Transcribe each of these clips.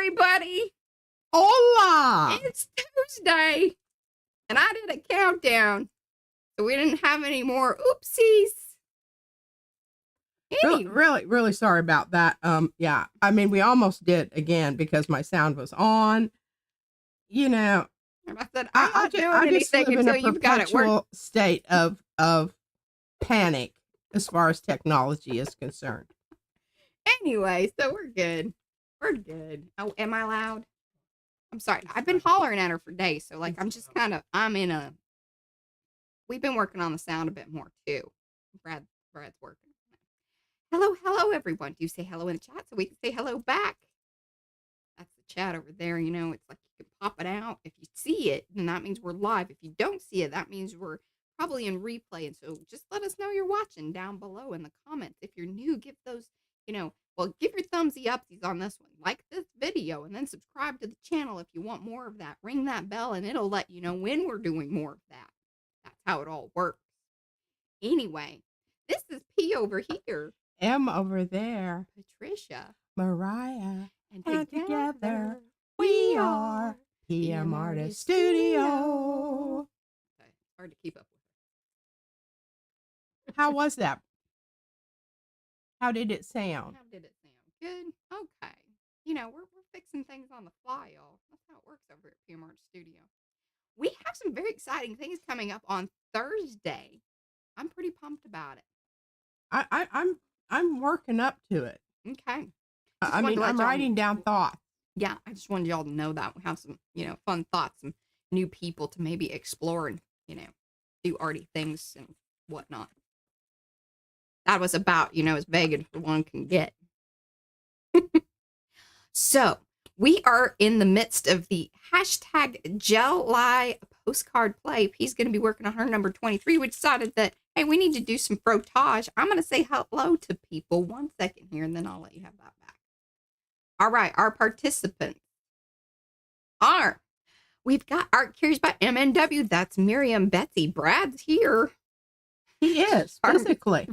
everybody. Hola! It's Tuesday, and I did a countdown, so we didn't have any more oopsies. Really sorry about that. Yeah, I mean, we almost did again because my sound was on. You know, I said, I'm not doing anything until you've got it working. State of panic as far as technology is concerned. Anyway, so we're good. We're good. Oh, am I loud? I'm sorry. I've been hollering at her for days, so like I'm just kind of we've been working on the sound a bit more too. Brad's working. Hello, everyone. Do you say hello in the chat so we can say hello back? That's the chat over there. You know, it's like you can pop it out. If you see it, then that means we're live. If you don't see it, that means we're probably in replay. And so just let us know you're watching down below in the comments. If you're new, give those, give your thumbsy upsies on this one. Like this video and then subscribe to the channel if you want more of that. Ring that bell and it'll let you know when we're doing more of that. That's how it all works. Anyway, this is P over here. M over there. Patricia. Mariah. And together we are PM Artist Studio. Okay, hard to keep up with. How was that? How did it sound? Good. Okay. You know, we're fixing things on the fly, y'all. That's how it works over at PM Artist Studio. We have some very exciting things coming up on Thursday. I'm pretty pumped about it. I'm working up to it. Okay. I'm writing down thoughts. Yeah, I just wanted y'all to know that we have some, fun thoughts, some new people to maybe explore and, do arty things and whatnot. That was about, as vague as one can get. So, we are in the midst of the hashtag Gelli postcard play. He's going to be working on her number 23. We decided that, hey, we need to do some frottage. I'm going to say hello to people 1 second here, and then I'll let you have that back. All right, our participants are, we've got Art Curious by MNW. That's Miriam, Betsy. Brad's here. He is, physically.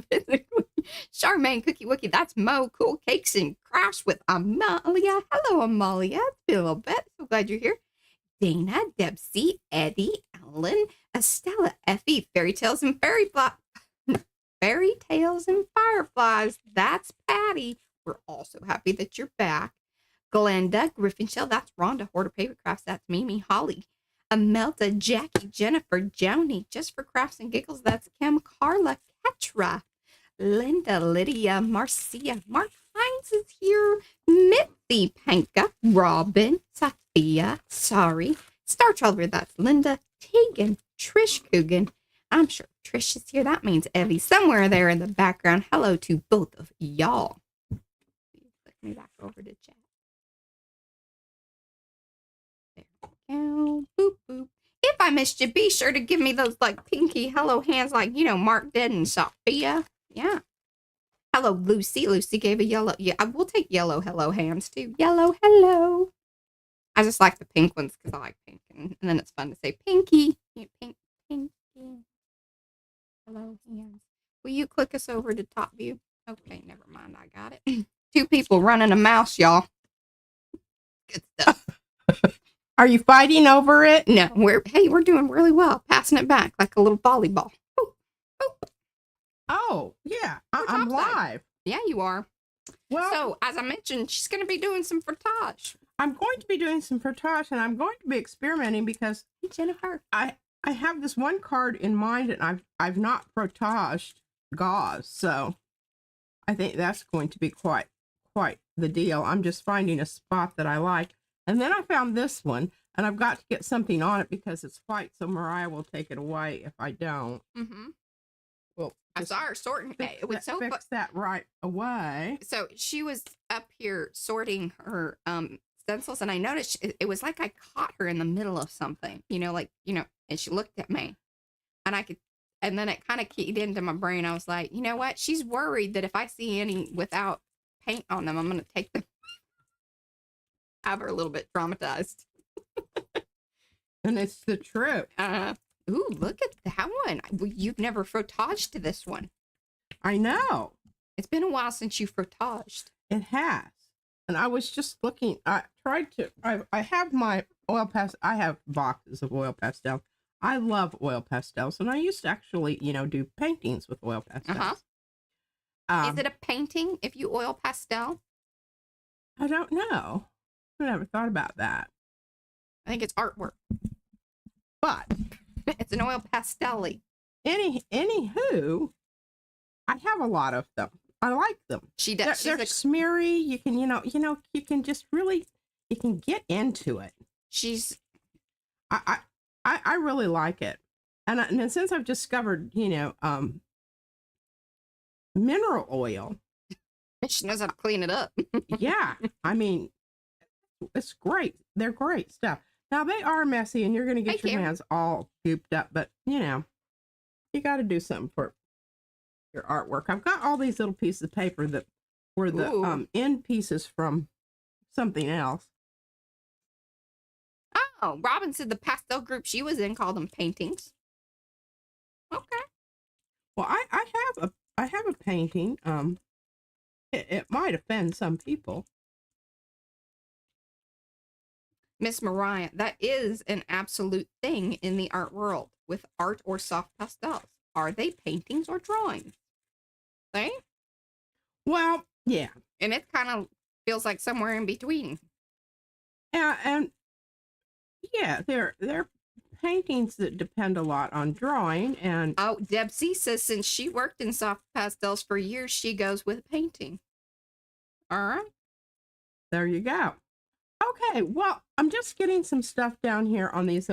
Charmaine, Cookie Wookie. That's Mo, Cool Cakes and Crash with Amalia. Hello, Amalia. It's been a little bit. So glad you're here. Dana, Debsy, Eddie, Ellen, Estella, Effie, Fairy Tales and Fireflies. That's Patty. We're also happy that you're back. Glenda, Griffin Shell, that's Rhonda, Hoarder Paper Crafts, that's Mimi, Holly, Amelda, Jackie, Jennifer, Joni, Just for Crafts and Giggles, that's Kim, Carla, Ketra, Linda, Lydia, Marcia, Mark Hines is here, Mitzi, Panka, Robin, Sophia, sorry, Star Child, that's Linda, Tegan, Trish Coogan. I'm sure Trish is here. That means Evie somewhere there in the background. Hello to both of y'all. Click me back over to chat. There we go. Boop, boop. If I missed you, be sure to give me those like pinky hello hands like, Mark did and Sophia. Yeah. Hello, Lucy. Lucy gave a yellow. Yeah, I will take yellow hello hands too. Yellow hello. I just like the pink ones because I like pink. And then it's fun to say pinky. Pink, pinky. Hello hands. Will you click us over to top view? Okay, never mind. I got it. 2 people running a mouse, y'all. Good stuff. Are you fighting over it? No, we're doing really well. Passing it back like a little volleyball. Ooh, ooh. Oh, yeah. I'm live. Yeah, you are. Well, so, as I mentioned, she's going to be doing some frottage. I'm going to be doing some frottage, and I'm going to be experimenting because Jennifer, I have this one card in mind, and I've not frotaged gauze, so I think that's going to be quite the deal. I'm just finding a spot that I like, and then I found this one, and I've got to get something on it because it's white, so Mariah will take it away if I don't. Mm-hmm. Well, I saw her sorting. It was so fix that right away. So she was up here sorting her stencils, and I noticed it was like I caught her in the middle of something, and she looked at me, and then it kind of keyed into my brain. I was like, you know what? She's worried that if I see any without paint on them, I'm going to take them. Have her a little bit traumatized. And it's the truth. Ooh, look at that one. You've never frotaged to this one. I know. It's been a while since you frotaged. It has. And I was just looking, I tried to, I have my oil pastel, I have boxes of oil pastels. I love oil pastels, and I used to actually, you know, do paintings with oil pastels. Is it a painting if you oil pastel? I don't know. I never thought about that. I think it's artwork. But It's an oil pastel. Anywho, I have a lot of them. I like them. She does. They're smeary. You can, you can just really, you can get into it. I really like it. And since I've discovered, mineral oil. She knows how to clean it up. Yeah. I mean, it's great. They're great stuff. Now, they are messy, and you're going to get your hands all gooped up, but, you got to do something for your artwork. I've got all these little pieces of paper that were the end pieces from something else. Oh, Robin said the pastel group she was in called them paintings. Okay. Well, I have a painting. It might offend some people. Miss Mariah, that is an absolute thing in the art world with art or soft pastels. Are they paintings or drawings? See? Well, yeah. And it kind of feels like somewhere in between. Yeah, and yeah, they're paintings that depend a lot on drawing. And oh, Deb C says since she worked in soft pastels for years, she goes with painting. All right. There you go. Okay, well, I'm just getting some stuff down here on these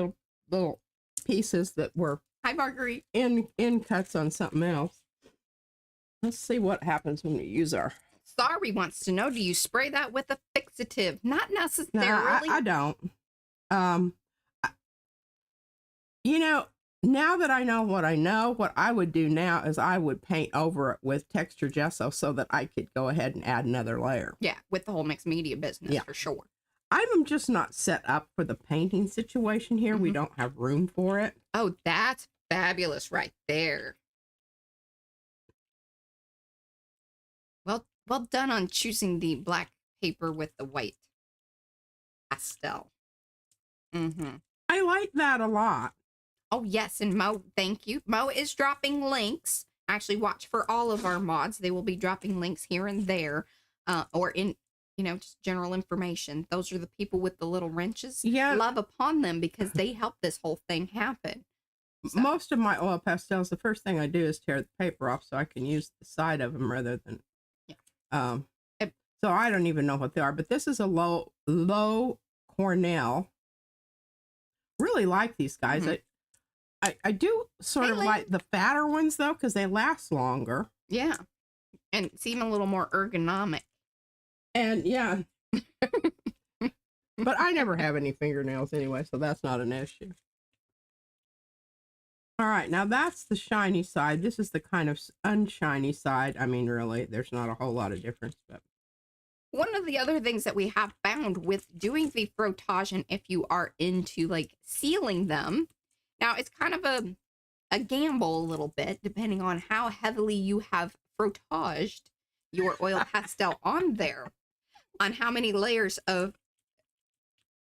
little pieces that were hi Marguerite in cuts on something else. Let's see what happens when we use our. Sorry wants to know, do you spray that with a fixative? Not necessarily. No, I don't. Now that I know, what I would do now is I would paint over it with texture gesso so that I could go ahead and add another layer. Yeah, with the whole mixed media business, for sure. I'm just not set up for the painting situation here. We don't have room for it. Oh, that's fabulous right there. Well done on choosing the black paper with the white pastel. I like that a lot. Oh, yes. And Mo, thank you. Mo is dropping links. Actually, watch for all of our mods. They will be dropping links here and there, or in, just general information. Those are the people with the little wrenches. Yeah. Love upon them because they help this whole thing happen. So. Most of my oil pastels, the first thing I do is tear the paper off so I can use the side of them rather than, so I don't even know what they are, but this is a low Cornell. Really like these guys. I do sort of like the fatter ones though, because they last longer. Yeah. And seem a little more ergonomic. And yeah. But I never have any fingernails anyway, so that's not an issue. All right, now that's the shiny side. This is the kind of unshiny side. I mean, really, there's not a whole lot of difference, but. One of the other things that we have found with doing the frottage, and if you are into like sealing them, now it's kind of a gamble a little bit, depending on how heavily you have frottaged your oil pastel on there, on how many layers of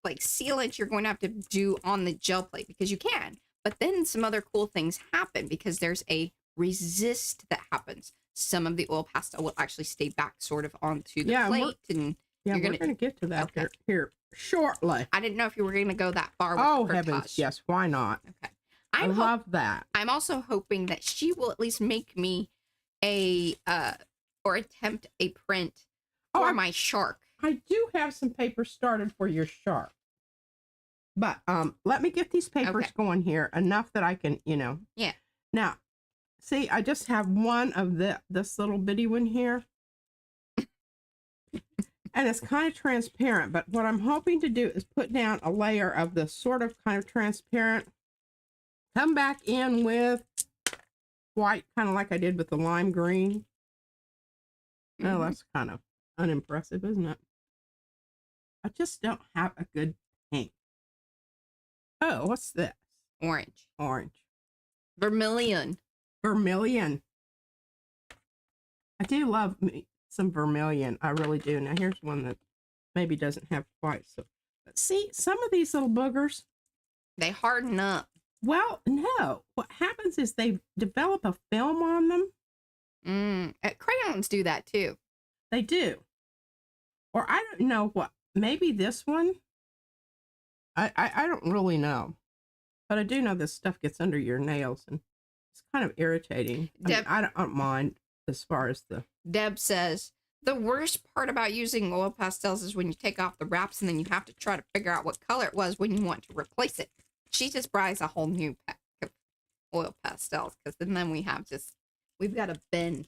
like sealant you're going to have to do on the gel plate, because you can. But then some other cool things happen because there's a resist that happens. Some of the oil pastel will actually stay back sort of onto the plate. And we're going to get to that here shortly. I didn't know if you were going to go that far with the heavens, yes, why not? Okay. I love that. I'm also hoping that she will at least make me or attempt a print for my shark. I do have some paper started for your shark. But let me get these papers going here enough that I can, Yeah. Now, see, I just have one of this little bitty one here. And it's kind of transparent, but what I'm hoping to do is put down a layer of the sort of kind of transparent. Come back in with white, kind of like I did with the lime green. Oh, that's kind of unimpressive, isn't it? I just don't have a good paint. Oh, what's this? Orange. Vermilion. I do love me some vermilion. I really do. Now, here's one that maybe doesn't have quite so. But see, some of these little boogers, They harden up. well, no. What happens is they develop a film on them. Crayons do that too. They do. Or I don't know what. Maybe this one. I don't really know. But I do know this stuff gets under your nails and it's kind of irritating. I don't mind as far as the... Deb says, the worst part about using oil pastels is when you take off the wraps and then you have to try to figure out what color it was when you want to replace it. She just buys a whole new pack of oil pastels because then we've got a bin.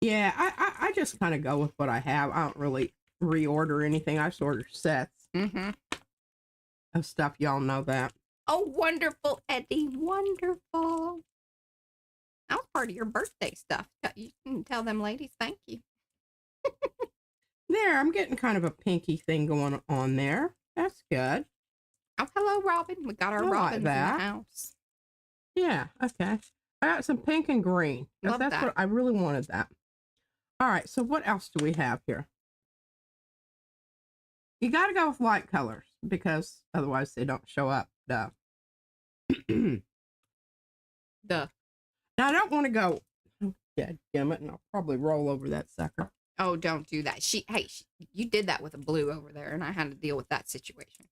Yeah, I just kind of go with what I have. I don't really reorder anything. I just order sets of stuff. Y'all know that. Oh, wonderful, Eddie. Wonderful. That was part of your birthday stuff. You can tell them ladies thank you. There, I'm getting kind of a pinky thing going on there. That's good. Oh, hello, Robin. We got our Robins in the that. house. Yeah, okay. I got some pink and green. Love That's that. what I really wanted that. All right, so what else do we have here? You got to go with light colors because otherwise they don't show up. Duh. Duh. Now, I don't want to go, oh, dadgummit, and I'll probably roll over that sucker. Oh, don't do that. You did that with a blue over there, and I had to deal with that situation.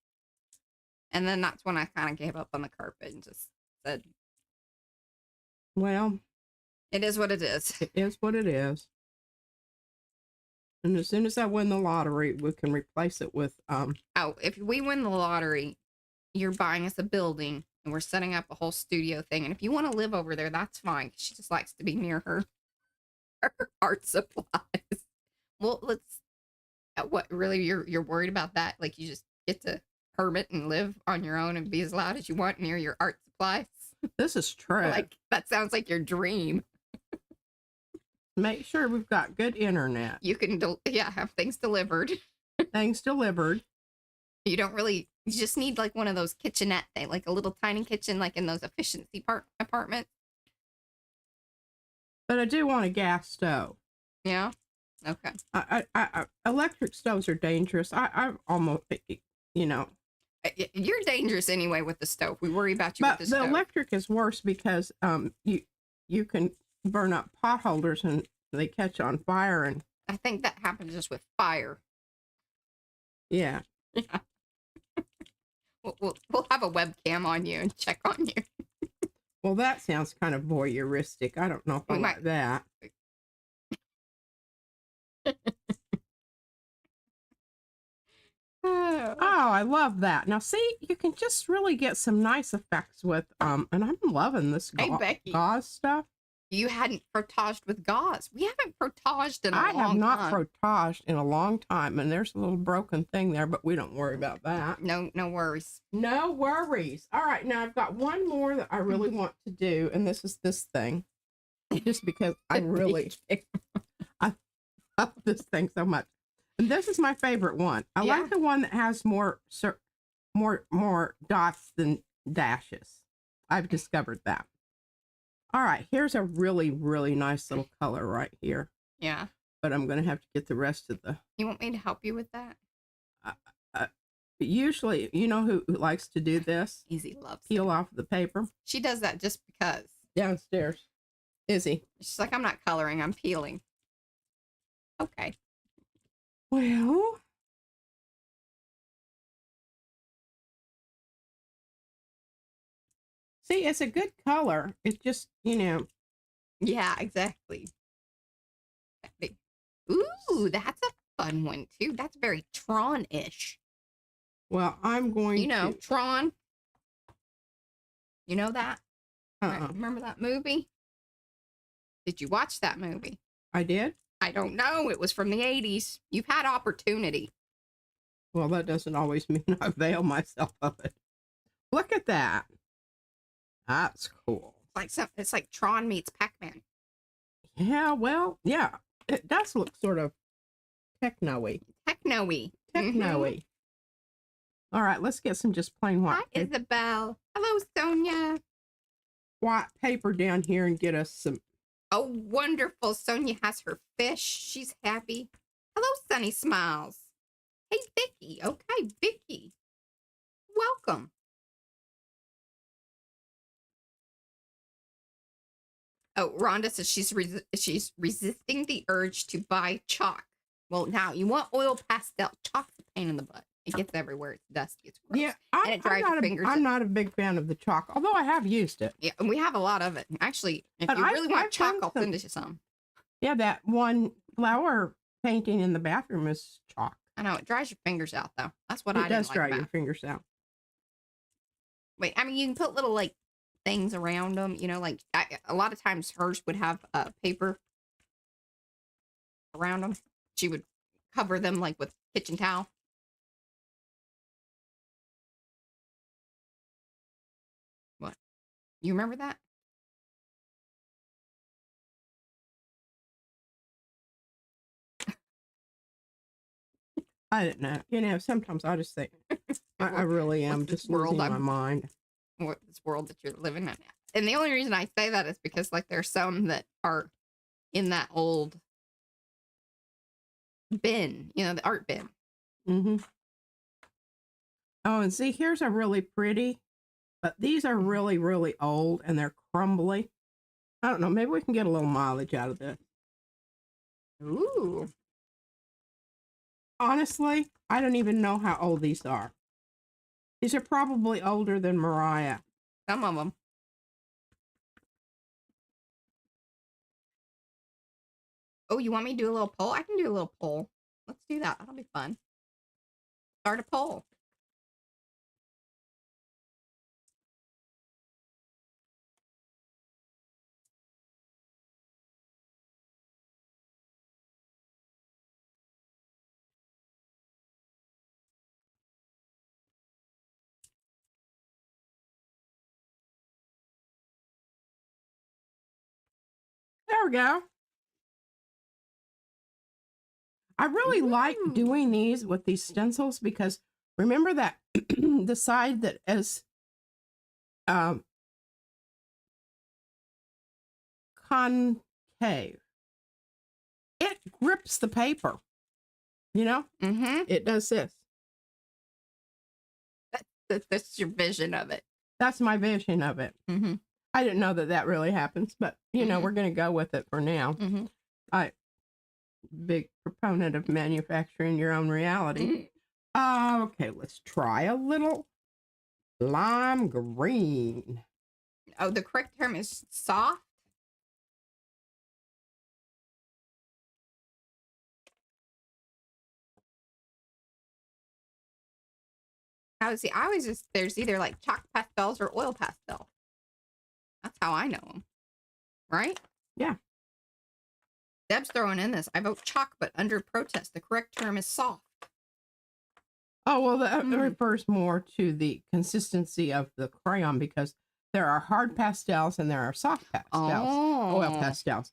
And then that's when I kind of gave up on the carpet and just said, Well, it is what it is. it is what it is. And as soon as I win the lottery, we can replace it with, Oh, if we win the lottery, you're buying us a building, and we're setting up a whole studio thing. And if you want to live over there, that's fine. She just likes to be near her art supplies. Well, what really you're worried about that? Like you just get to hermit and live on your own and be as loud as you want near your art supplies? this is true. Like that sounds like your dream. Make sure we've got good internet. You can have things delivered. Things delivered. You just need like one of those kitchenette thing, like a little tiny kitchen, like in those efficiency apartments. But I do want a gas stove. Yeah. Okay. Electric stoves are dangerous. I almost, You're dangerous anyway with the stove. We worry about you but with the stove. electric is worse because you can burn up pot holders and they catch on fire, and I think that happens just with fire. yeah. We'll have a webcam on you and check on you. Well, that sounds kind of voyeuristic. I don't know if I like that. Oh, I love that. Now, see, you can just really get some nice effects with, and I'm loving this Hey, Becky. gauze stuff. You hadn't frotaged with gauze. We haven't frotaged in a long time. I have not frotaged in a long time, and there's a little broken thing there, but we don't worry about that. No worries. No worries. All right, now I've got one more that I really want to do, and this is this thing. Just because I really, I love this thing so much. And this is my favorite one. I like the one that has more dots than dashes. I've discovered that. All right, here's a really, really nice little color right here. Yeah. But I'm going to have to get the rest of the... You want me to help you with that? Usually, you know who likes to do this? Izzy loves Peel off the paper. She does that just because. Downstairs. Izzy. She's like, I'm not coloring, I'm peeling. Okay. Well... See, it's a good color. It's just, Yeah, exactly. Ooh, that's a fun one, too. That's very Tron-ish. Well, I'm going to... Tron. You know that? Remember that movie? Did you watch that movie? I did? I don't know. It was from the 80s. You've had opportunity. Well, that doesn't always mean I avail myself of it. Look at that. That's cool. It's like Tron meets Pac-Man. Yeah, well, yeah. It does look sort of techno-y. Techno-y. Techno-y. All right, let's get some just plain white. Hi, Isabel. Hello, Sonia. White paper down here and get us some... Oh, wonderful. Sonia has her fish. She's happy. Hello, Sunny Smiles. Hey, Vicky. Okay, Vicky. Welcome. Oh, Rhonda says she's resisting the urge to buy chalk. Well, now you want oil pastel. Chalk's a pain in the butt. It gets everywhere. It's dusty. It's gross. Yeah, and it dries your fingers. I'm not a big fan of the chalk, although I have used it. Yeah, and we have a lot of it. Actually, if you really want chalk, I'll send you some. Yeah, that one flower painting in the bathroom is chalk. I know. It dries your fingers out, though. That's what I didn't like. It does dry your fingers out. Wait, I mean, you can put little, like, things around them. You know, like, a lot of times hers would have paper around them. She would cover them, like, with kitchen towel. What? You remember that? I didn't know. You know, sometimes I just think I really am just losing my mind. What this world that you're living in. And the only reason I say that is because, like, there's some that are in that old bin, you know, the art bin. Mm-hmm. Oh, and see, here's a really pretty, but these are really, really old and they're crumbly. I don't know. Maybe we can get a little mileage out of this. Ooh. Honestly, I don't even know how old these are. These are probably older than Mariah. Some of them. Oh, you want me to do a little poll? I can do a little poll. Let's do that. That'll be fun. Start a poll. There we go. I really like doing these with these stencils because remember that the side that is concave, it grips the paper, you know? Mm-hmm. It does this. That's your vision of it. That's my vision of it. Mm-hmm. I didn't know that that really happens, but you know, we're going to go with it for now. Mm-hmm. Big proponent of manufacturing your own reality. Okay, let's try a little lime green. Oh, the correct term is soft. I always just, there's either like chalk pastels or oil pastel. That's how I know them. Right? Yeah. Deb's throwing in this. I vote chalk, but under protest. The correct term is soft. Oh, well, that refers more to the consistency of the crayon because there are hard pastels and there are soft pastels, oil pastels.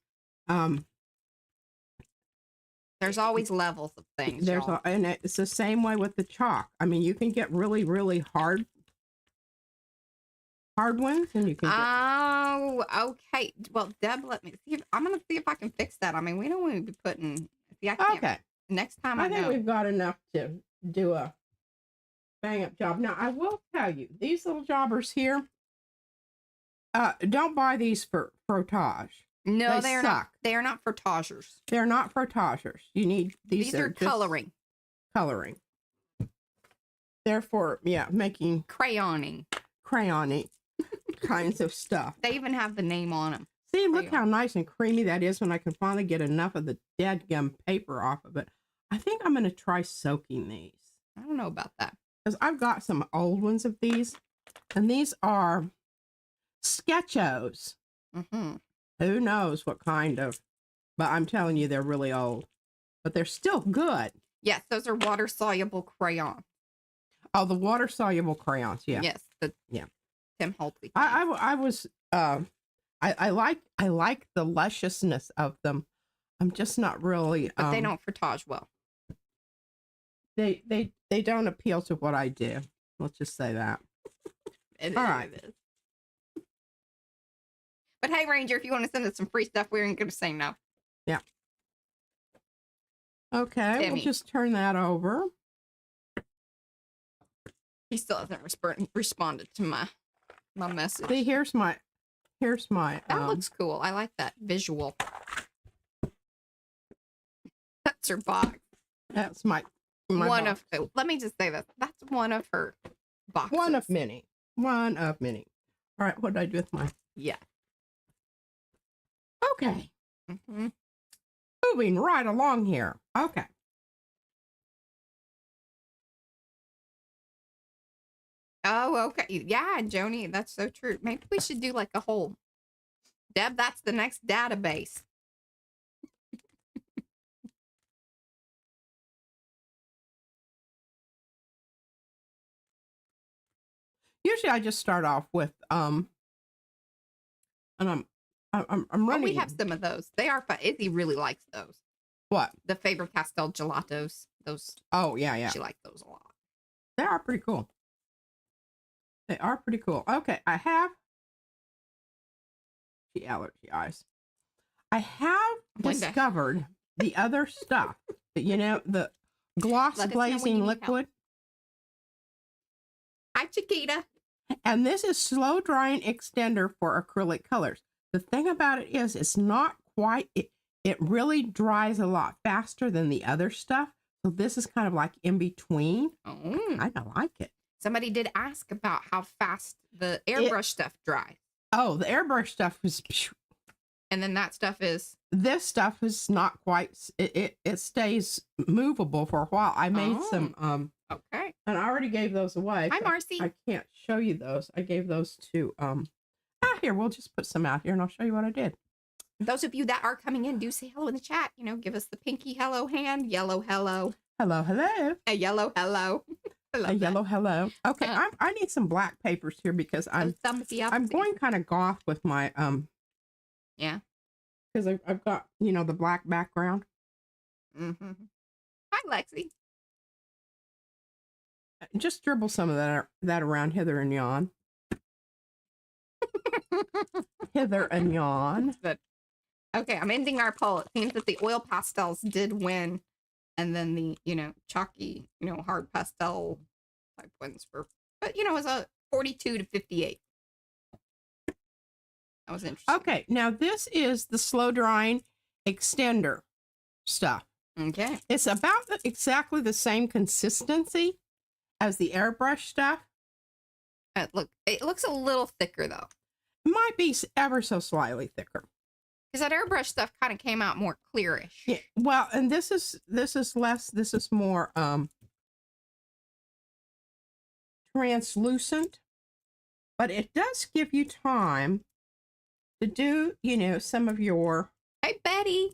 There's always levels of things. And it's the same way with the chalk. I mean, you can get really, really hard ones, and you can. Oh, okay. Well, Deb, let me see. I'm gonna see if I can fix that. I mean, we don't want to be putting. See, I can't. Okay. Next time, I think we've got enough to do a bang up job. Now, I will tell you, these little jobbers here. Don't buy these for frottage. No, they are not. They are not frottagers. They're not frottagers. You need these. These are coloring. Coloring. Therefore, yeah, making crayony kinds of stuff. They even have the name on them. See, look how nice and creamy that is when I can finally get enough of the dadgum paper off of it. I think I'm going to try soaking these. I don't know about that. Because I've got some old ones of these. And these are Sketchos. Who knows what kind of. But I'm telling you, they're really old. But they're still good. Yes, those are water-soluble crayons. Oh, the water-soluble crayons, yeah. Yes, Tim Holtley. I was I like the lusciousness of them. I'm just not really but they don't frottage well. They don't appeal to what I do. Let's just say that. All right. But hey, Ranger, if you want to send us some free stuff, we ain't going to say no. Yeah. Okay, we'll just turn that over. He still hasn't responded to my message. See, here's my That looks cool. I like that visual. That's her box. That's my one box. of. Let me just say that that's one of her boxes. One of many. One of many. All right, what did I do with mine? Yeah. Okay. Mm-hmm. Moving right along here. Okay. Oh, okay. Yeah, Joni, that's so true. Maybe we should do like a whole. Deb, that's the next database. Usually I just start off with and I'm running. Oh, we have some of those. They are fun. Izzy really likes those. What? The Faber-Castell gelatos. Those. Oh, yeah. She liked those a lot. They are pretty cool. They are pretty cool. Okay, I have the allergy eyes. I have discovered the other stuff. You know, the gloss glazing liquid. Hi, Chiquita. And this is slow drying extender for acrylic colors. The thing about it is it's not quite, it really dries a lot faster than the other stuff. So this is kind of like in between. Oh. I don't like it. Somebody did ask about how fast the airbrush stuff dries. Oh, the airbrush stuff is. And then that stuff is. This stuff is not quite. It stays movable for a while. I made some. Okay. And I already gave those away. Hi, Marcy. I can't show you those. I gave those to here. We'll just put some out here, and I'll show you what I did. Those of you that are coming in, do say hello in the chat. You know, give us the pinky hello hand, yellow hello. Hello, hello. A yellow hello. Yellow hello. Okay, I need some black papers here because I'm going kind of goth with my yeah, because I've got the black background. Mm-hmm. Hi, Lexi. Just dribble some of that around hither and yon. Hither and yon. But okay, I'm ending our poll. It seems that the oil pastels did win, and then the chalky hard pastel type ones were, but it was a 42 to 58. That was interesting. Okay, now this is the slow drying extender stuff. Okay, it's about exactly the same consistency as the airbrush stuff. It looks a little thicker though. It might be ever so slightly thicker. Because that airbrush stuff kind of came out more clearish. Yeah, well, and this is less. This is more translucent, but it does give you time to do some of your. Hey, Betty.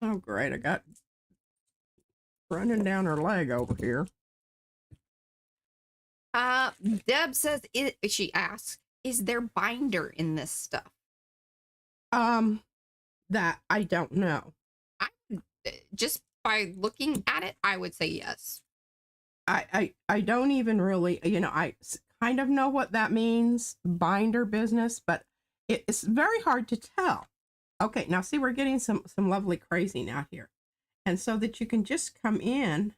Oh, great! I got running down her leg over here. Deb says, she asks, is there binder in this stuff? That I don't know. Just by looking at it, I would say yes. I don't even really, I kind of know what that means, binder business, but it's very hard to tell. Okay, now see, we're getting some lovely crazy now here. And so that you can just come in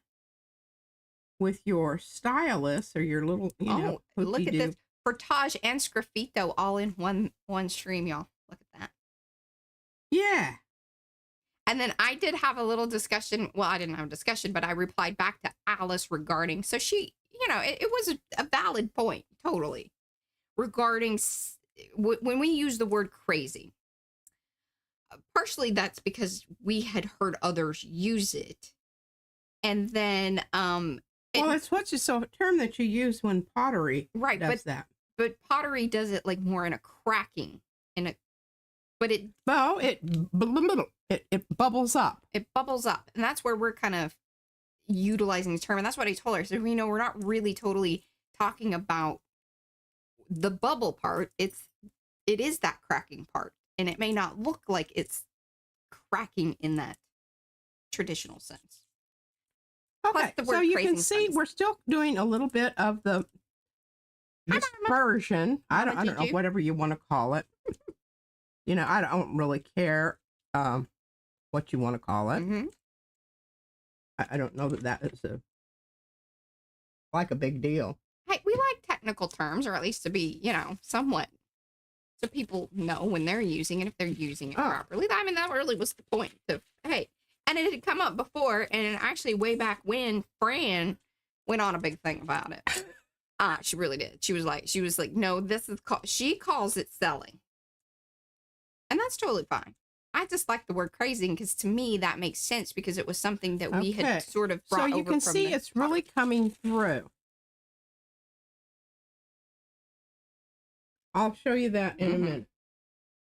with your stylus or your little, look at this. Frottage and Sgraffito all in one stream, y'all. Look at that. Yeah. And then I did have a little discussion. Well, I didn't have a discussion, but I replied back to Alice regarding, so she, it was a valid point, totally, regarding when we use the word crazy. Partially that's because we had heard others use it. And then, well, it's what's a term that you use when pottery does that. But pottery does it like more in a cracking, but it bubbles up. It bubbles up, and that's where we're kind of utilizing the term. And that's what I told her. So we're not really totally talking about the bubble part. It is that cracking part, and it may not look like it's cracking in that traditional sense. Okay, so you can see we're still doing a little bit of the dispersion. I don't know, whatever you want to call it. I don't really care what you want to call it. Mm-hmm. I don't know that is like a big deal. Hey, we like technical terms, or at least to be, you know, somewhat, so people know when they're using it, if they're using it properly. I mean, that really was the point of, hey, and it had come up before, and actually way back when Fran went on a big thing about it. She really did. She was like, no, this is she calls it selling. And that's totally fine. I just like the word crazy because to me that makes sense because it was something that we had sort of brought over. So you can see it's really coming through. I'll show you that in a minute.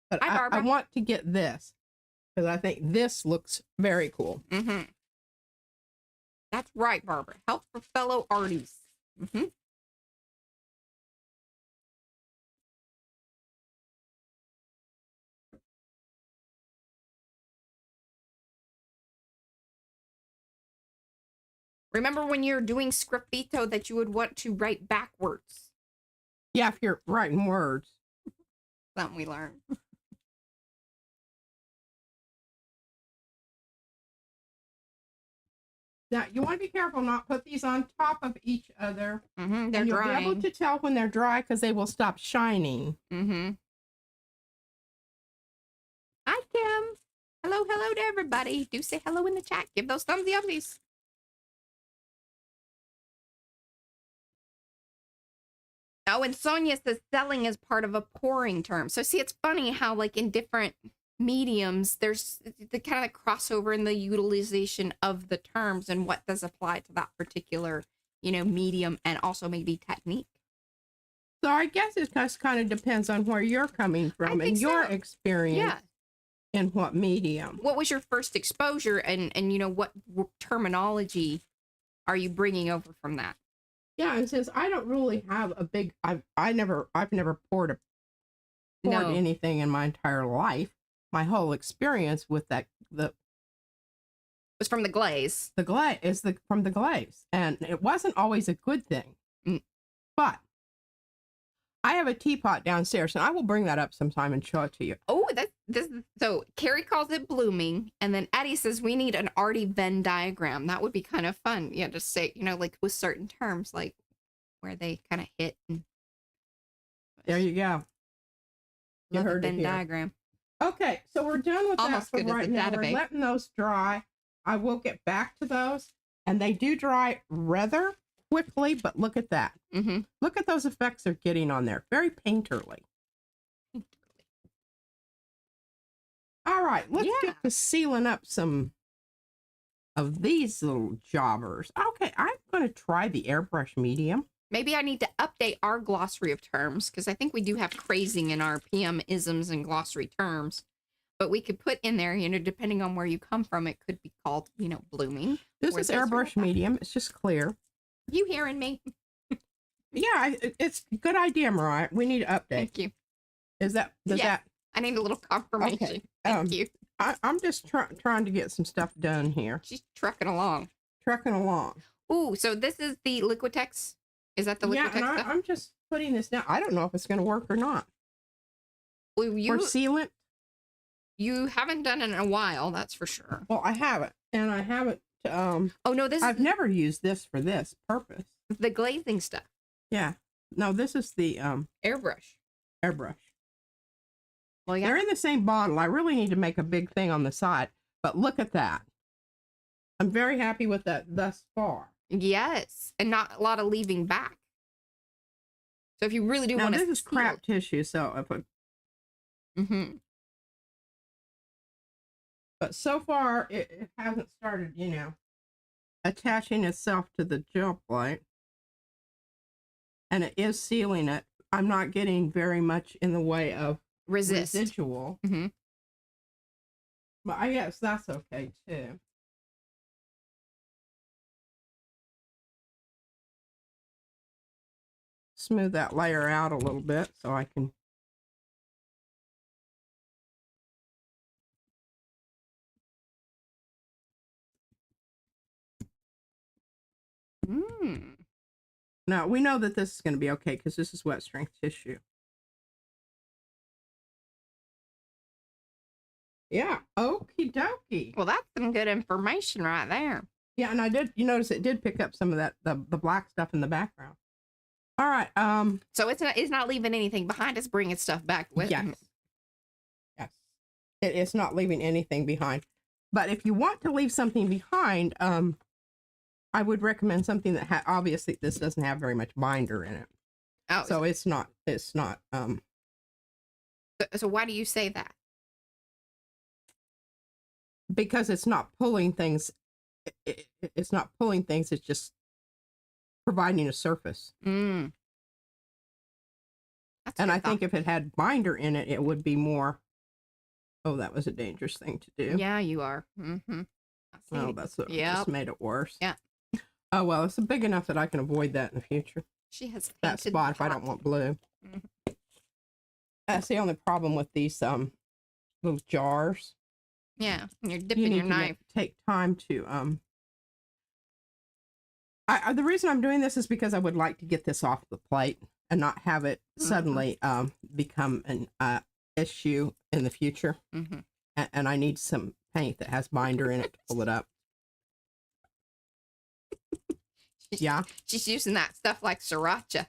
But I want to get this because I think this looks very cool. That's right, Barbara. Help for fellow artists. Remember when you're doing scriptito that you would want to write backwards? Yeah, if you're writing words. Something we learned. Now, you want to be careful not put these on top of each other. They're and you'll drying. be able to tell when they're dry because they will stop shining. Hi, Kim. Hello to everybody. Do say hello in the chat. Give those thumbsy upsies. Oh, and Sonia says selling is part of a pouring term. So see, it's funny how like in different mediums, there's the kind of crossover in the utilization of the terms and what does apply to that particular, you know, medium and also maybe technique. So I guess it just kind of depends on where you're coming from and your experience in what medium. What was your first exposure and you know, what terminology are you bringing over from that? Yeah, and since I don't really have a big, I've never poured anything in my entire life. My whole experience with that was from the glaze. The glaze is from the glaze, and it wasn't always a good thing. But I have a teapot downstairs, and I will bring that up sometime and show it to you. Oh, so Carrie calls it blooming, and then Eddie says we need an Arty Venn diagram. That would be kind of fun. Yeah, just say, you know, like with certain terms, like where they kind of hit. And there you go. You heard Venn diagram. Okay, so we're done with that for right now. We're letting those dry. I will get back to those, and they do dry rather quickly, but look at that. Look at those effects they're getting on there. Very painterly. All right, let's get to sealing up some of these little jobbers. Okay, I'm going to try the airbrush medium. Maybe I need to update our glossary of terms because I think we do have crazing in our PM isms and glossary terms. But we could put in there, you know, depending on where you come from, it could be called, you know, blooming. This is airbrush medium. It's just clear. You hearing me? Yeah, it's a good idea, Mariah. We need to update. Thank you. Does that? I need a little confirmation. Okay. Thank you. I'm just trying to get some stuff done here. She's trucking along. Ooh, so this is the Liquitex. Is that the Liquitex stuff? I'm just putting this down. I don't know if it's going to work or not. Well, or sealant. You haven't done it in a while, that's for sure. Well, I haven't, and I haven't. Oh no, I've never used this for this purpose. The glazing stuff. Yeah. No, this is the airbrush. Well, yeah. They're in the same bottle. I really need to make a big thing on the side, but look at that. I'm very happy with that thus far. Yes, and not a lot of leaving back. So if you really do want to, this is crap tissue, so I put. But so far, it hasn't started, you know, attaching itself to the gel plate. And it is sealing it. I'm not getting very much in the way of residual. But I guess that's okay, too. Smooth that layer out a little bit so I can. Now, we know that this is going to be okay because this is wet strength tissue. Yeah, okie dokie. Well, that's some good information right there. Yeah, and I did, you notice it did pick up some of that, the black stuff in the background. All right. So it's not leaving anything behind. It's bringing stuff back with Yes. it. Yes. It's not leaving anything behind. But if you want to leave something behind, I would recommend something that obviously this doesn't have very much binder in it. Oh, So it's not, so why do you say that? because it's not pulling things. It's not pulling things. It's just providing a surface. Mm. And I think if it had binder in it, it would be more. Oh, that was a dangerous thing to do. Yeah, you are. Mm-hmm. Oh, that's what just made it worse. Yeah. Oh, well, it's big enough that I can avoid that in the future. She has that spot if I don't want blue. Mm-hmm. That's the only problem with these little jars. Yeah, you're dipping your knife. Take time to the reason I'm doing this is because I would like to get this off the plate and not have it suddenly become an issue in the future. Mm-hmm. And I need some paint that has binder in it to pull it up. Yeah, she's using that stuff like sriracha.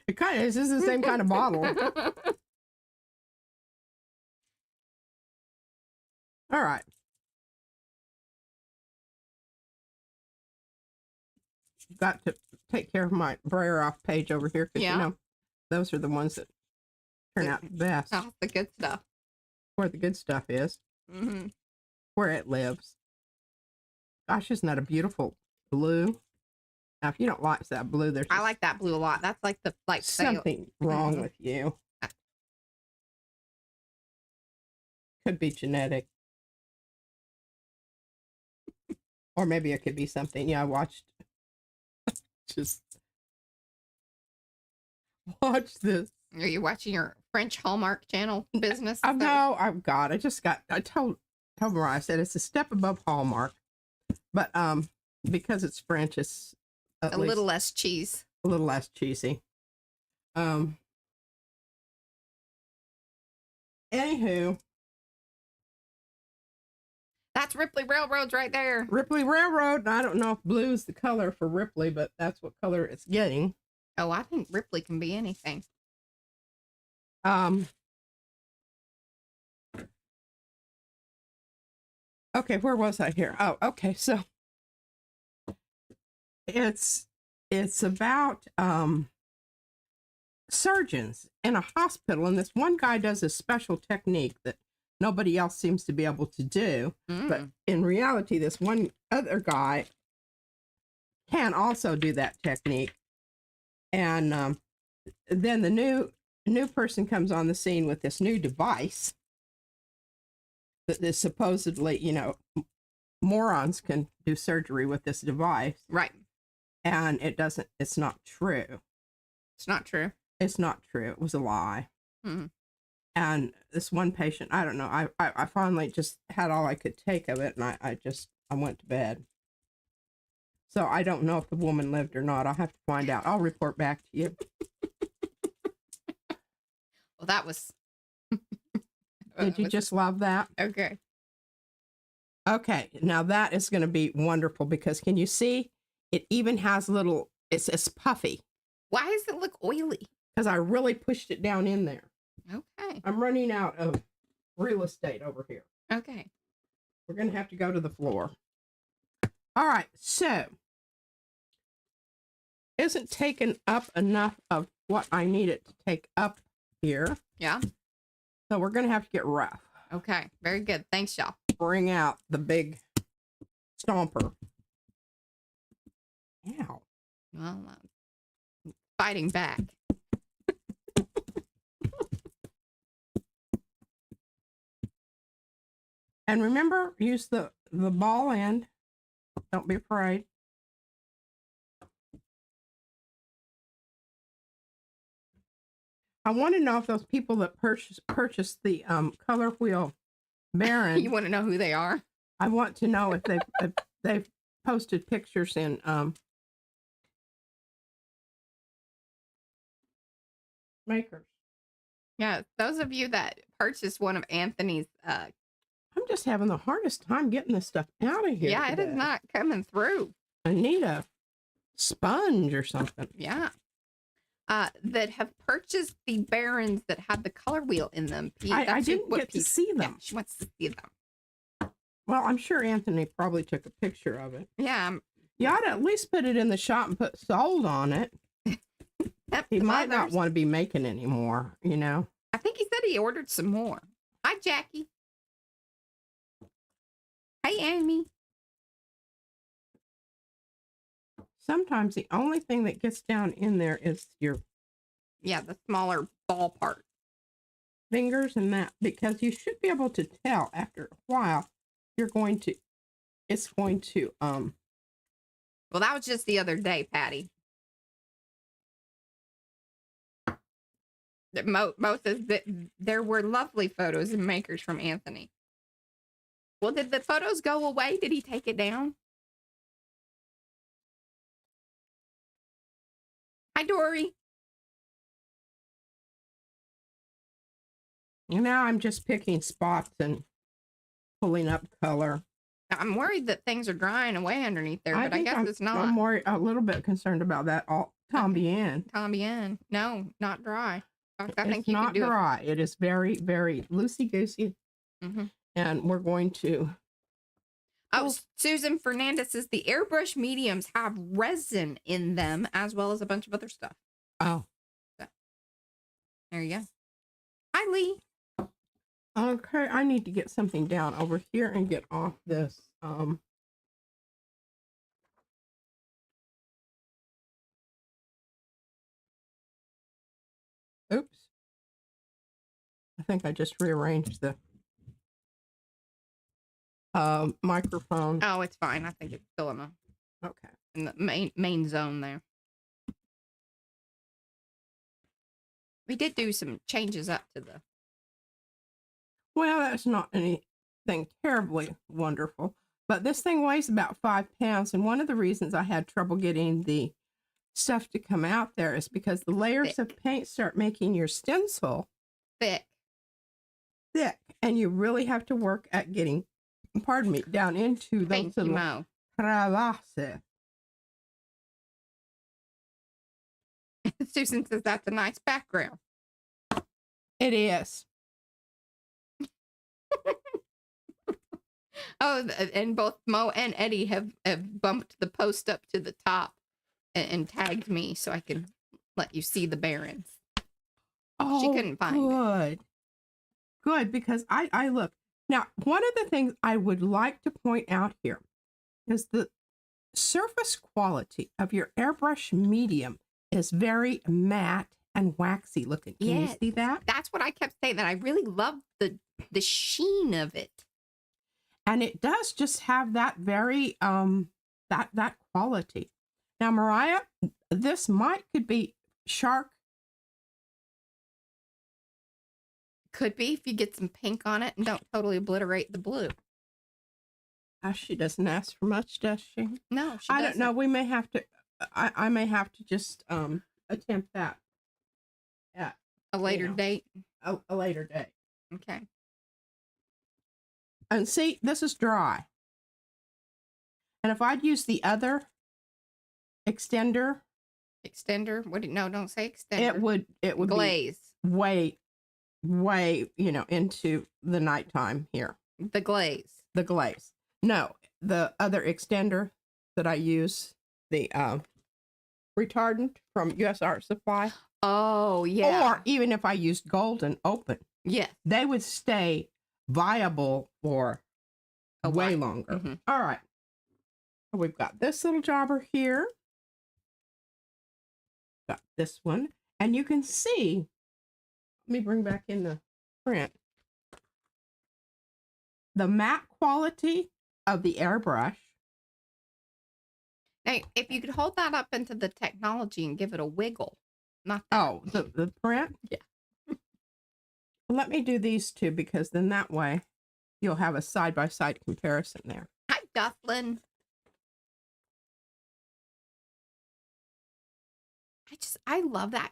It kind of is. This is the same kind of bottle. All right. Got to take care of my brayer off page over here because you know those are the ones that turn out best. Oh, the good stuff. Where the good stuff is. Mm-hmm. Where it lives. Gosh, isn't that a beautiful blue? Now, if you don't like that blue, there's I like that blue a lot. That's like the something wrong with you. Could be genetic. Or maybe it could be something. Yeah, I watched. Just watch this. Are you watching your French Hallmark Channel business? No, I told Mariah, I said it's a step above Hallmark. But because it's French, it's a little less cheese. A little less cheesy. Anywho. That's Ripley Railroads right there. Ripley Railroad. I don't know if blue is the color for Ripley, but that's what color it's getting. Oh, I think Ripley can be anything. Okay, where was I here? Oh, okay, so it's about surgeons in a hospital, and this one guy does a special technique that nobody else seems to be able to do. But in reality, this one other guy can also do that technique. And then the new person comes on the scene with this new device that is supposedly, morons can do surgery with this device. Right. And it's not true. It's not true. It's not true. It was a lie. Mm-hmm. And this one patient, I don't know, I finally just had all I could take of it, and I went to bed. So I don't know if the woman lived or not. I'll have to find out. I'll report back to you. Well, that was... Did you just love that? Okay. Okay, now that is going to be wonderful because can you see? It even has it's puffy. Why does it look oily? Because I really pushed it down in there. Okay. I'm running out of real estate over here. Okay. We're going to have to go to the floor. All right, so isn't taken up enough of what I need it to take up here. Yeah. So we're going to have to get rough. Okay. Very good. Thanks, y'all. Bring out the big stomper. Ow. Well, I'm fighting back. And remember, use the ball end. Don't be afraid. I want to know if those people that purchased the color wheel Baron. You want to know who they are? I want to know if they've posted pictures in Makers. Yeah, those of you that purchased one of Anthony's I'm just having the hardest time getting this stuff out of here. Yeah, today. it is not coming through. I need a sponge or something. Yeah. That have purchased the Barons that had the color wheel in them. I didn't get to see them. Yeah, she wants to see them. Well, I'm sure Anthony probably took a picture of it. Yeah. You ought to at least put it in the shop and put sold on it. He might not want to be making anymore, you know. I think he said he ordered some more. Hi, Jackie. Hey, Amy. Sometimes the only thing that gets down in there is your the smaller ball part. fingers and that, because you should be able to tell after a while it's going to Well, that was just the other day, Patty. There were lovely photos and makers from Anthony. Well, did the photos go away? Did he take it down? Hi, Dory. now I'm just picking spots and pulling up color. I'm worried that things are drying away underneath there, but I guess it's not. I'm a little bit concerned about that. Tombian. Tombian. No, not dry. I think It's you not can do dry. It is very, very loosey-goosey. Mm-hmm. And we're going to... Oh, Susan Fernandez says the airbrush mediums have resin in them as well as a bunch of other stuff. Oh. So, there you go. Hi, Lee. Okay, I need to get something down over here and get off this. Oops. I think I just rearranged the microphone. Oh, it's fine. I think it's still in the main zone there. We did do some changes up to the... Well, that's not anything terribly wonderful, but this thing weighs about 5 pounds, and one of the reasons I had trouble getting the stuff to come out there is because the layers of paint start making your stencil thick, and you really have to work at getting, pardon me, down into those little crevasses. Susan says that's a nice background. It is. Oh, and both Mo and Eddie have bumped the post up to the top and tagged me so I can let you see the Barons. Oh, she couldn't find it. Good, because I look. Now, one of the things I would like to point out here is the surface quality of your airbrush medium is very matte and waxy looking. Can you see that? That's what I kept saying, that I really love the sheen of it. And it does just have that very that quality. Now, Mariah, this could be shark. Could be if you get some pink on it and don't totally obliterate the blue. She doesn't ask for much, does she? No, she doesn't. I don't know. We may have to. I may have to just attempt that at a later date. A later date. Okay. And see, this is dry. And if I'd use the other extender, no, don't say extender. It would glaze. Be way, into the nighttime here. The glaze. No, the other extender that I use, the retardant from US Art Supply. Oh, yeah. Or even if I used Golden Open. Yes. They would stay viable for way longer. Mm-hmm. All right. We've got this little jobber here. Got this one. And you can see, let me bring back in the print, the matte quality of the airbrush. Now, if you could hold that up into the technology and give it a wiggle. Not that. Oh, the print? Yeah. Let me do these two, because then that way you'll have a side-by-side comparison there. Hi, Dufflin. I love that.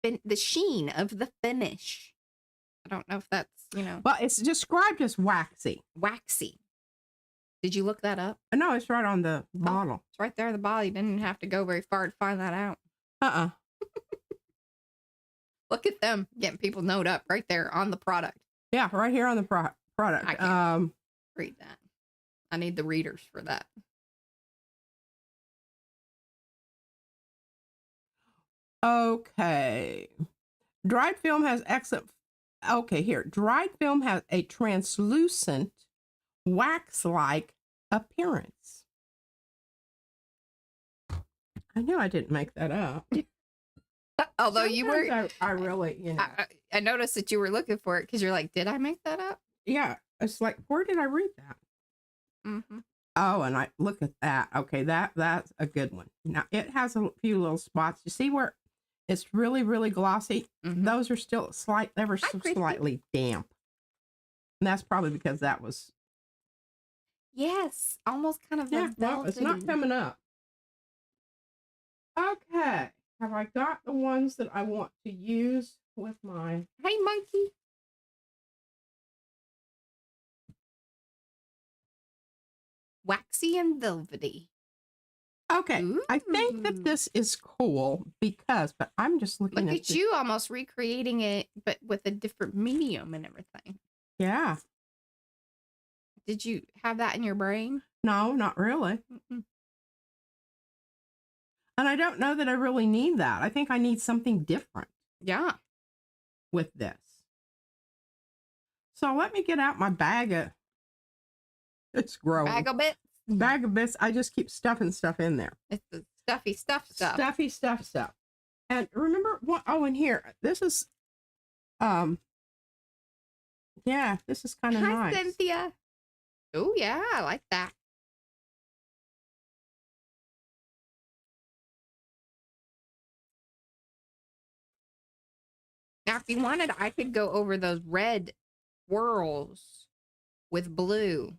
The sheen of the finish. I don't know if that's, you know, Well, it's described as waxy. waxy. Did you look that up? No, it's right on the bottle. It's right there in the bottle. You didn't have to go very far to find that out. Look at them getting people note up right there on the product. Yeah, right here on the product. I can't read that. I need the readers for that. Okay. Dried film has excellent. Okay, here. Dried film has a translucent, wax-like appearance. I knew I didn't make that up. Although you were, Sometimes I really, you know. I noticed that you were looking for it because you're like, did I make that up? Yeah, it's like, where did I read that? Mm-hmm. Oh, and I look at that. Okay, that's a good one. Now it has a few little spots. You see where it's really, really glossy? Mm-hmm. Those are still ever so slightly damp. And that's probably because that was. Yes, almost kind of. Yeah, well, it's not coming up. Okay, have I got the ones that I want to use with my? Hey, monkey. Waxy and velvety. Okay, I think that this is cool because, but I'm just looking Look at you almost recreating it, but with a different medium and everything. Yeah. Did you have that in your brain? No, not really. Mm-mm. And I don't know that I really need that. I think I need something different. Yeah. With this. So let me get out my bag of, it's growing. Bag of bits. Bag of bits. I just keep stuffing stuff in there. It's the stuffy stuff. Stuffy stuff. And remember what, oh, and here, this is, yeah, this is kind of nice. Hi, Cynthia. Oh, yeah, I like that. Now, if you wanted, I could go over those red swirls with blue.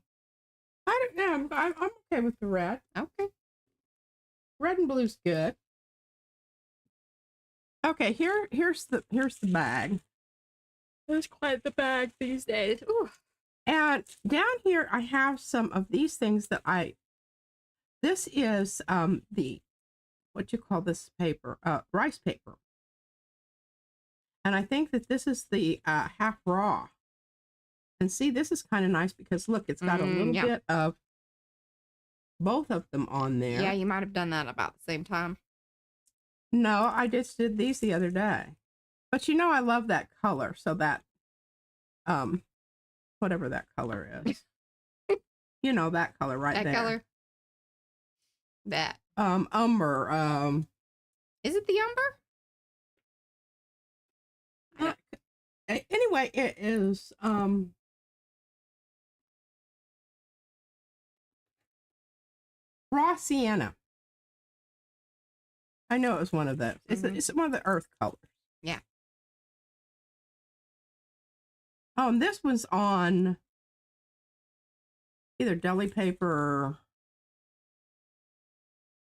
I don't know. I'm okay with the red. Okay. Red and blue's good. Okay, here's the bag. There's quite the bag these days. Ooh. And down here I have some of these things that this is the, what you call this paper, rice paper. And I think that this is the half raw. And see, this is kind of nice because look, it's got a little bit of both of them on there. Yeah, you might have done that about the same time. No, I just did these the other day. But you know, I love that color. So that, whatever that color is. You know, that color right there. That color? That. Umber. Is it the umber? Anyway, it is, raw sienna. I know it was one of those. It's one of the earth colors. Yeah. This was on either deli paper or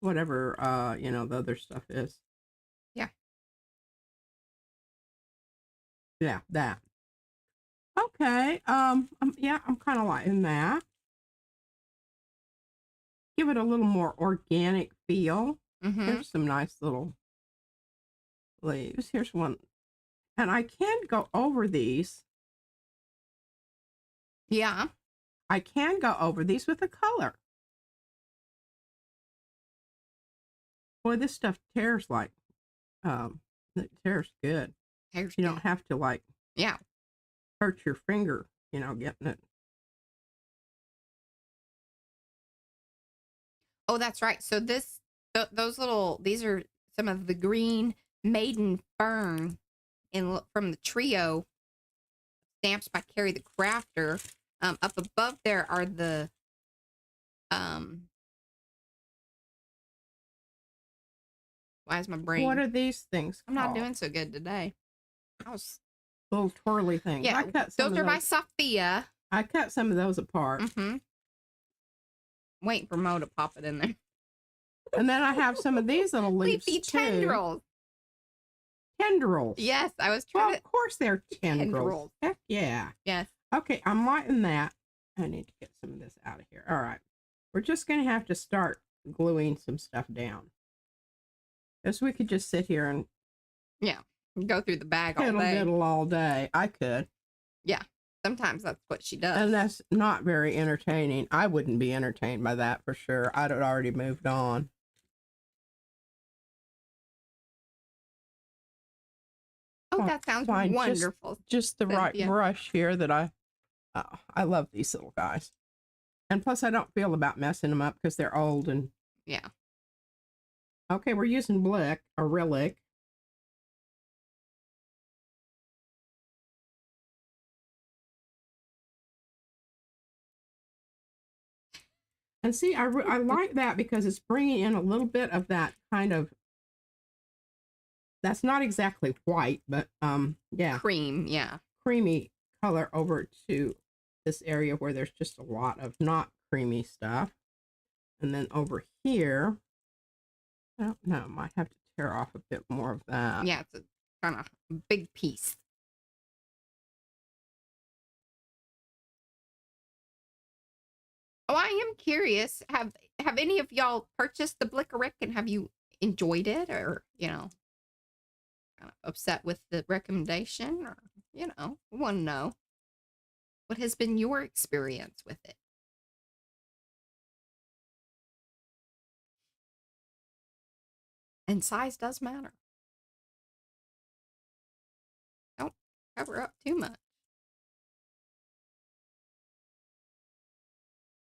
whatever, you know, the other stuff is. Yeah. Yeah, that. Okay. Yeah, I'm kind of liking that. Give it a little more organic feel. Here's some nice little leaves. Here's one. And I can go over these. Yeah. I can go over these with a color. Boy, this stuff tears like, it tears good. Tears you good. don't have to like, yeah, hurt your finger, you know, getting it. Oh, that's right. So these are some of the green maiden fern from the trio stamps by Carrie the Crafter. Up above there are the why is my brain? What are these things I'm called? not doing so good today. I was little twirly things. Yeah, I cut some those of are by Sophia. I cut some of those apart. Waiting for Mo to pop it in there. And then I have some of these little leaves Leafy too. tendrils. tendrils. Yes, I was Well, trying of course they're tendrils. Tendrils. Heck yeah. Yes. Okay, I'm lighting that. I need to get some of this out of here. All right. We're just going to have to start gluing some stuff down. Guess we could just sit here and go through the bag all day. diddle all day. I could. Yeah. Sometimes that's what she does. And that's not very entertaining. I wouldn't be entertained by that for sure. I'd have already moved on. Oh, that sounds fine. wonderful. Just the right brush here that I love these little guys. And plus I don't feel about messing them up because they're old and yeah. Okay, we're using Blick or Relic. And see, I like that because it's bringing in a little bit of that kind of, that's not exactly white, but yeah. Cream, yeah. Creamy color over to this area where there's just a lot of not creamy stuff. And then over here, I don't know, might have to tear off a bit more of that. Yeah, it's a kind of big piece. Oh, I am curious. Have any of y'all purchased the Blick and have you enjoyed it, or kind of upset with the recommendation, or want to know what has been your experience with it? And size does matter. Don't cover up too much.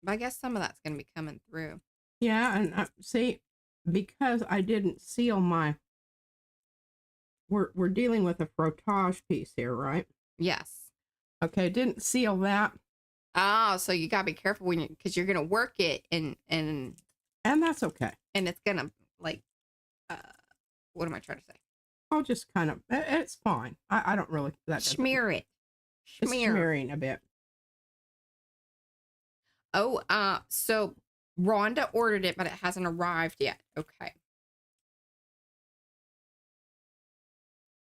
But I guess some of that's going to be coming through. Yeah, and see, because I didn't seal my, we're dealing with a frottage piece here, right? Yes. Okay, didn't seal that. Oh, so you gotta be careful when because you're gonna work it and that's okay. And it's gonna like, what am I trying to say? I'll just kind of, it's fine. I don't really, smear it. It's smearing a bit. Oh, so Rhonda ordered it, but it hasn't arrived yet. Okay.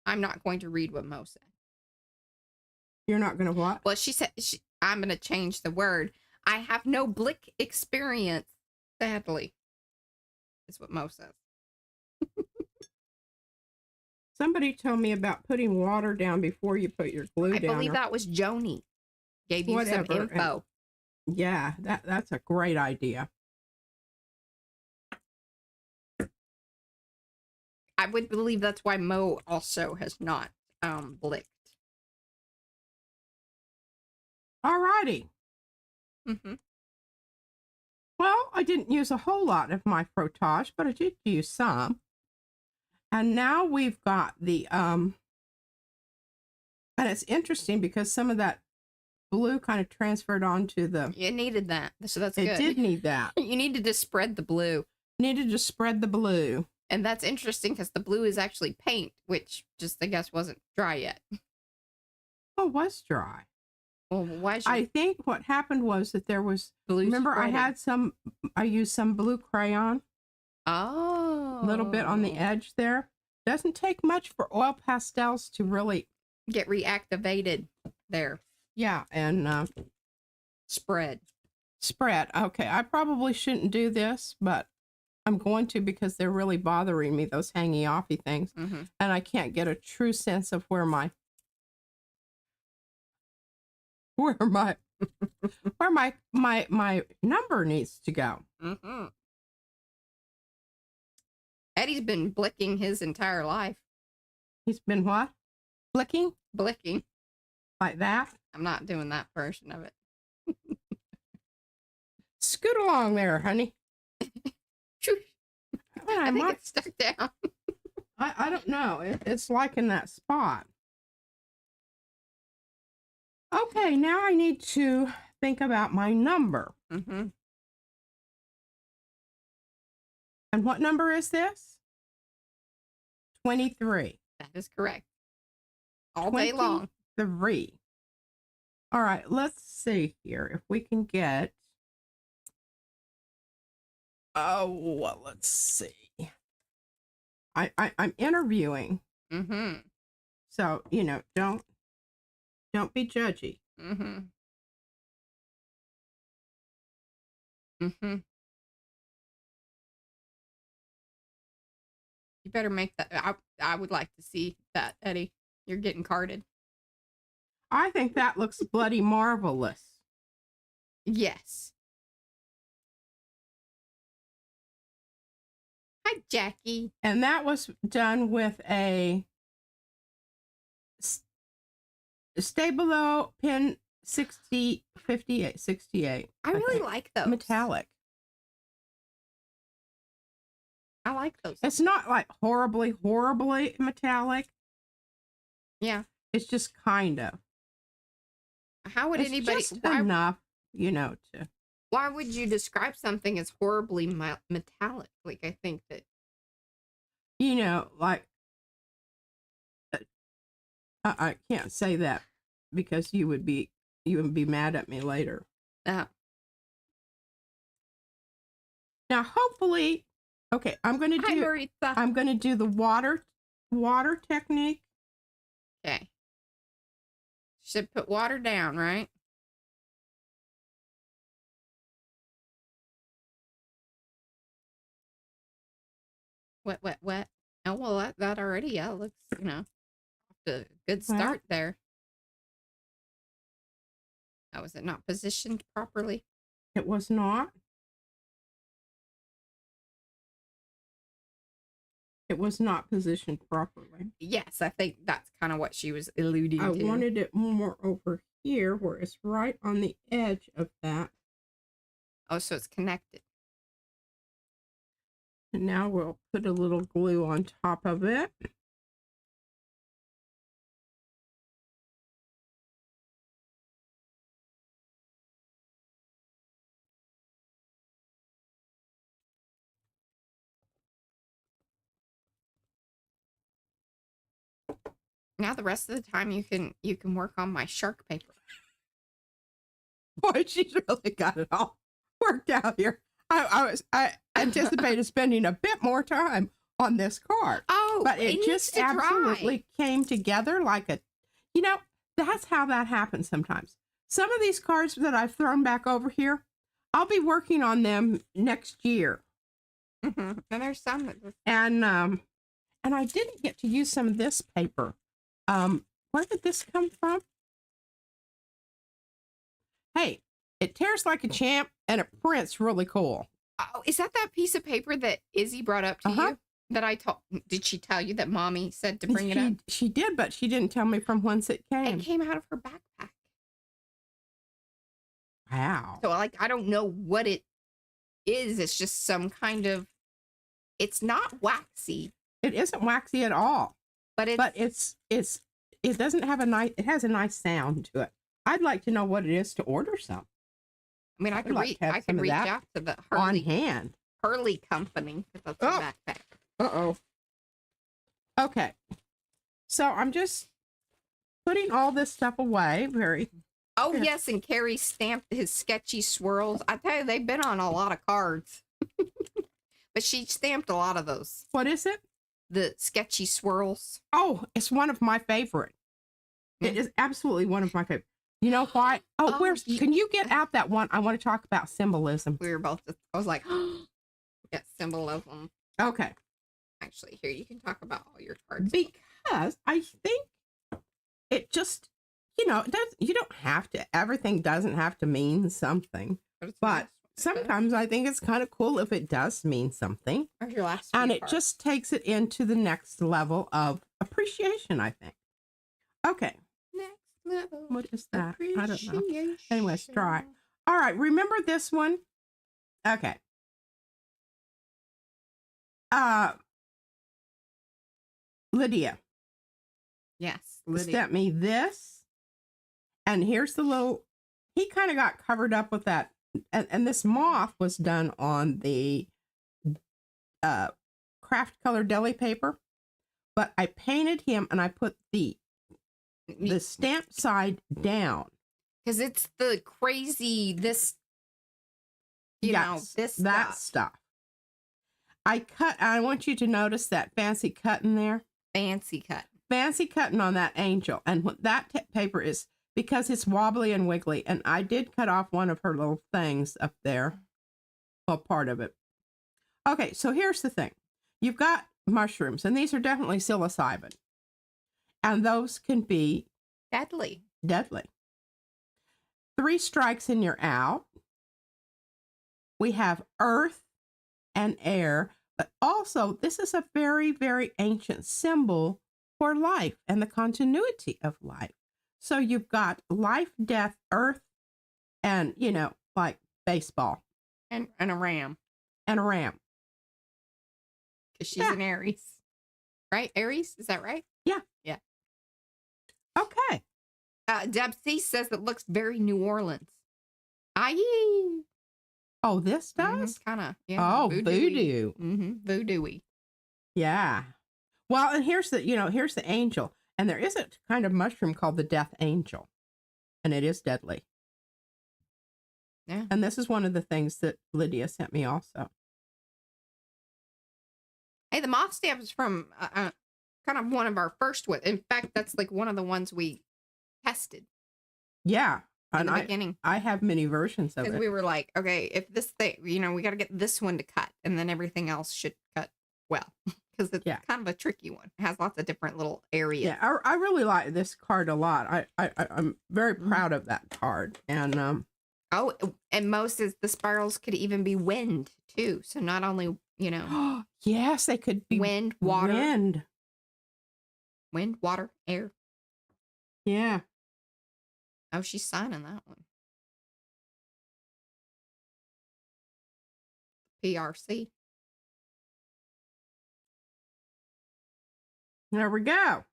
I'm not going to read what Mo said. You're not going to what? Well, she said, I'm going to change the word. I have no Blick experience, sadly, is what Mo says. Somebody told me about putting water down before you put your glue down. I believe that was Joni. Gave you some info. Yeah, that's a great idea. I would believe that's why Mo also has not blicked. Alrighty. Mm-hmm. Well, I didn't use a whole lot of my frottage, but I did use some. And now we've got the and it's interesting because some of that blue kind of transferred onto the. It needed that, so that's good. It did need that. You needed to spread the blue. Needed to spread the blue. And that's interesting because the blue is actually paint, which just, I guess, wasn't dry yet. Oh, it was dry. Well, why should I think what happened was that there was blue remember spreading. I used some blue crayon. Oh. A little bit on the edge there. Doesn't take much for oil pastels to really get reactivated there. Yeah, and spread. Okay, I probably shouldn't do this, but I'm going to because they're really bothering me, those hangy offy things. Mm-hmm. And I can't get a true sense of where my number needs to go. Mm-hmm. Eddie's been blicking his entire life. He's been what? Blicking? Blicking. Like that? I'm not doing that version of it. Scoot along there, honey. I think it's stuck down. I don't know. It's like in that spot. Okay, now I need to think about my number. Mm-hmm. And what number is this? 23. That is correct. All day long. 3. All right, let's see here if we can get. Oh, well, let's see. I'm interviewing Mm-hmm. So, you know, don't be judgy. Mm-hmm. Mm-hmm. You better make that. I would like to see that, Eddie. You're getting carded. I think that looks bloody marvelous. Yes. Hi, Jackie. And that was done with a Stabilo pin 68. I really think. like those. Metallic. I like those. It's not like horribly metallic. Yeah. It's just kind of. How would It's anybody? just enough, you know, to. Why would you describe something as horribly metallic? Like, I think that. You know, like. I can't say that because you would be mad at me later. Oh. Now, hopefully, okay, I'm gonna do the water technique. Okay. Should put water down, right? Wet, wet, wet. Oh, well, that already, yeah, looks, you know, a good start there. Oh, was it not positioned properly? It was not. It was not positioned properly. Yes, I think that's kind of what she was alluding to. I wanted it more over here where it's right on the edge of that. Oh, so it's connected. And now we'll put a little glue on top of it. Now the rest of the time you can work on my shark paper. Boy, she's really got it all worked out here. I anticipated spending a bit more time on this card. Oh, but it just absolutely came together like a, you know, that's how that happens sometimes. Some of these cards that I've thrown back over here, I'll be working on them next year. Mm-hmm. And there's some that and I didn't get to use some of this paper. Where did this come from? Hey, it tears like a champ and it prints really cool. Oh, is that piece of paper that Izzy brought up to you? That I told? Did she tell you that Mommy said to bring it up? She did, but she didn't tell me from whence it came. It came out of her backpack. Wow. So I don't know what it is. It's just some kind of. It's not waxy. It isn't waxy at all. But it doesn't have it has a nice sound to it. I'd like to know what it is to order some. I mean, I could reach out to the Hurley company. That's a backpack. Uh-oh. Okay. So I'm just putting all this stuff away. Oh, yes, and Carrie stamped his sketchy swirls. I tell you, they've been on a lot of cards. But she stamped a lot of those. What is it? The sketchy swirls. Oh, it's one of my favorite. It is absolutely one of my favorite. You know why? Can you get out that one? I want to talk about symbolism. We were both I was like, yeah, symbolism. Okay. Actually, here, you can talk about all your cards. Because I think it just, you know, you don't have to, everything doesn't have to mean something. But sometimes I think it's kind of cool if it does mean something. Or your last and it just takes it into the next level of appreciation, I think. Okay. Next level. What is that? I don't know. Anyway, let's try. All right. Remember this one? Okay. Lydia. Yes. Lydia sent me this. And here's the little, he kind of got covered up with that. And this moth was done on the craft color deli paper. But I painted him and I put the stamp side down. Because it's the crazy, that stuff. I want you to notice that fancy cut in there. Fancy cut. Fancy cutting on that angel. And what that paper is, because it's wobbly and wiggly, and I did cut off one of her little things up there. Well, part of it. Okay, so here's the thing. You've got mushrooms, and these are definitely psilocybin. And those can be Deadly. 3 strikes and you're out. We have earth and air, but also this is a very, very ancient symbol for life and the continuity of life. So you've got life, death, earth, and, you know, like baseball. And a ram. And a ram. Because she's an Aries. Right? Aries? Is that right? Yeah. Yeah. Okay. Deb C says it looks very New Orleans. Aye. Oh, this does? Kind of. Yeah. Oh, voodoo. Voodoo-y. Yeah. Well, and here's the angel. And there is a kind of mushroom called the death angel. And it is deadly. Yeah. And this is one of the things that Lydia sent me also. Hey, the moth stamp is from kind of one of our first ones. In fact, that's like one of the ones we tested. Yeah. In the beginning. I have many versions of it. Because we were like, okay, if this thing, we got to get this one to cut, and then everything else should cut well. Because it's kind of a tricky one. It has lots of different little areas. Yeah, I really like this card a lot. I'm very proud of that card. And oh, and most is the spirals could even be wind too. So not only, yes, they could be wind, water. Wind, water, air. Yeah. Oh, she's signing that one. PRC. There we go.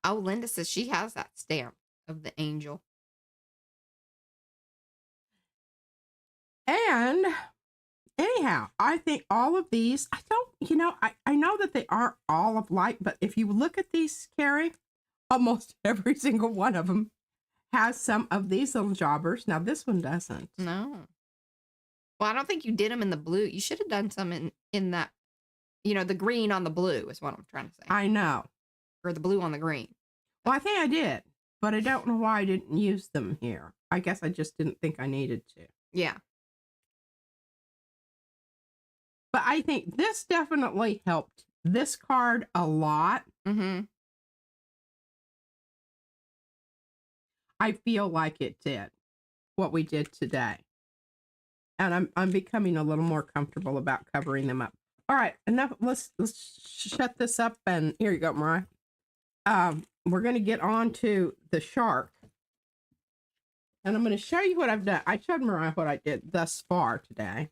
Oh, Linda says she has that stamp of the angel. And anyhow, I think all of these, I know that they aren't all of like, but if you look at these, Carrie, almost every single one of them has some of these little jobbers. Now, this one doesn't. No. Well, I don't think you did them in the blue. You should have done some in that, the green on the blue is what I'm trying to say. I know. Or the blue on the green. Well, I think I did, but I don't know why I didn't use them here. I guess I just didn't think I needed to. Yeah. But I think this definitely helped this card a lot. Mm-hmm. I feel like it did what we did today. And I'm becoming a little more comfortable about covering them up. All right, enough. Let's shut this up, and here you go, Mariah. We're going to get on to the shark. And I'm going to show you what I've done. I showed Mariah what I did thus far today.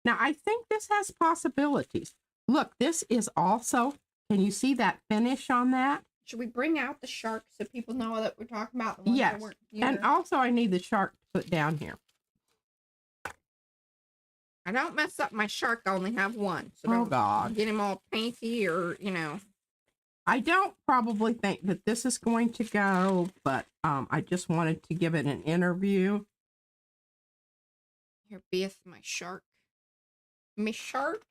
Now, I think this has possibilities. Look, this is also, can you see that finish on that? Should we bring out the shark so people know that we're talking about the ones that weren't here? And also I need the shark to put down here. I don't mess up my shark. I only have one. So don't get him all painty or, I don't probably think that this is going to go, but I just wanted to give it an interview. Here beeth my shark. My shark.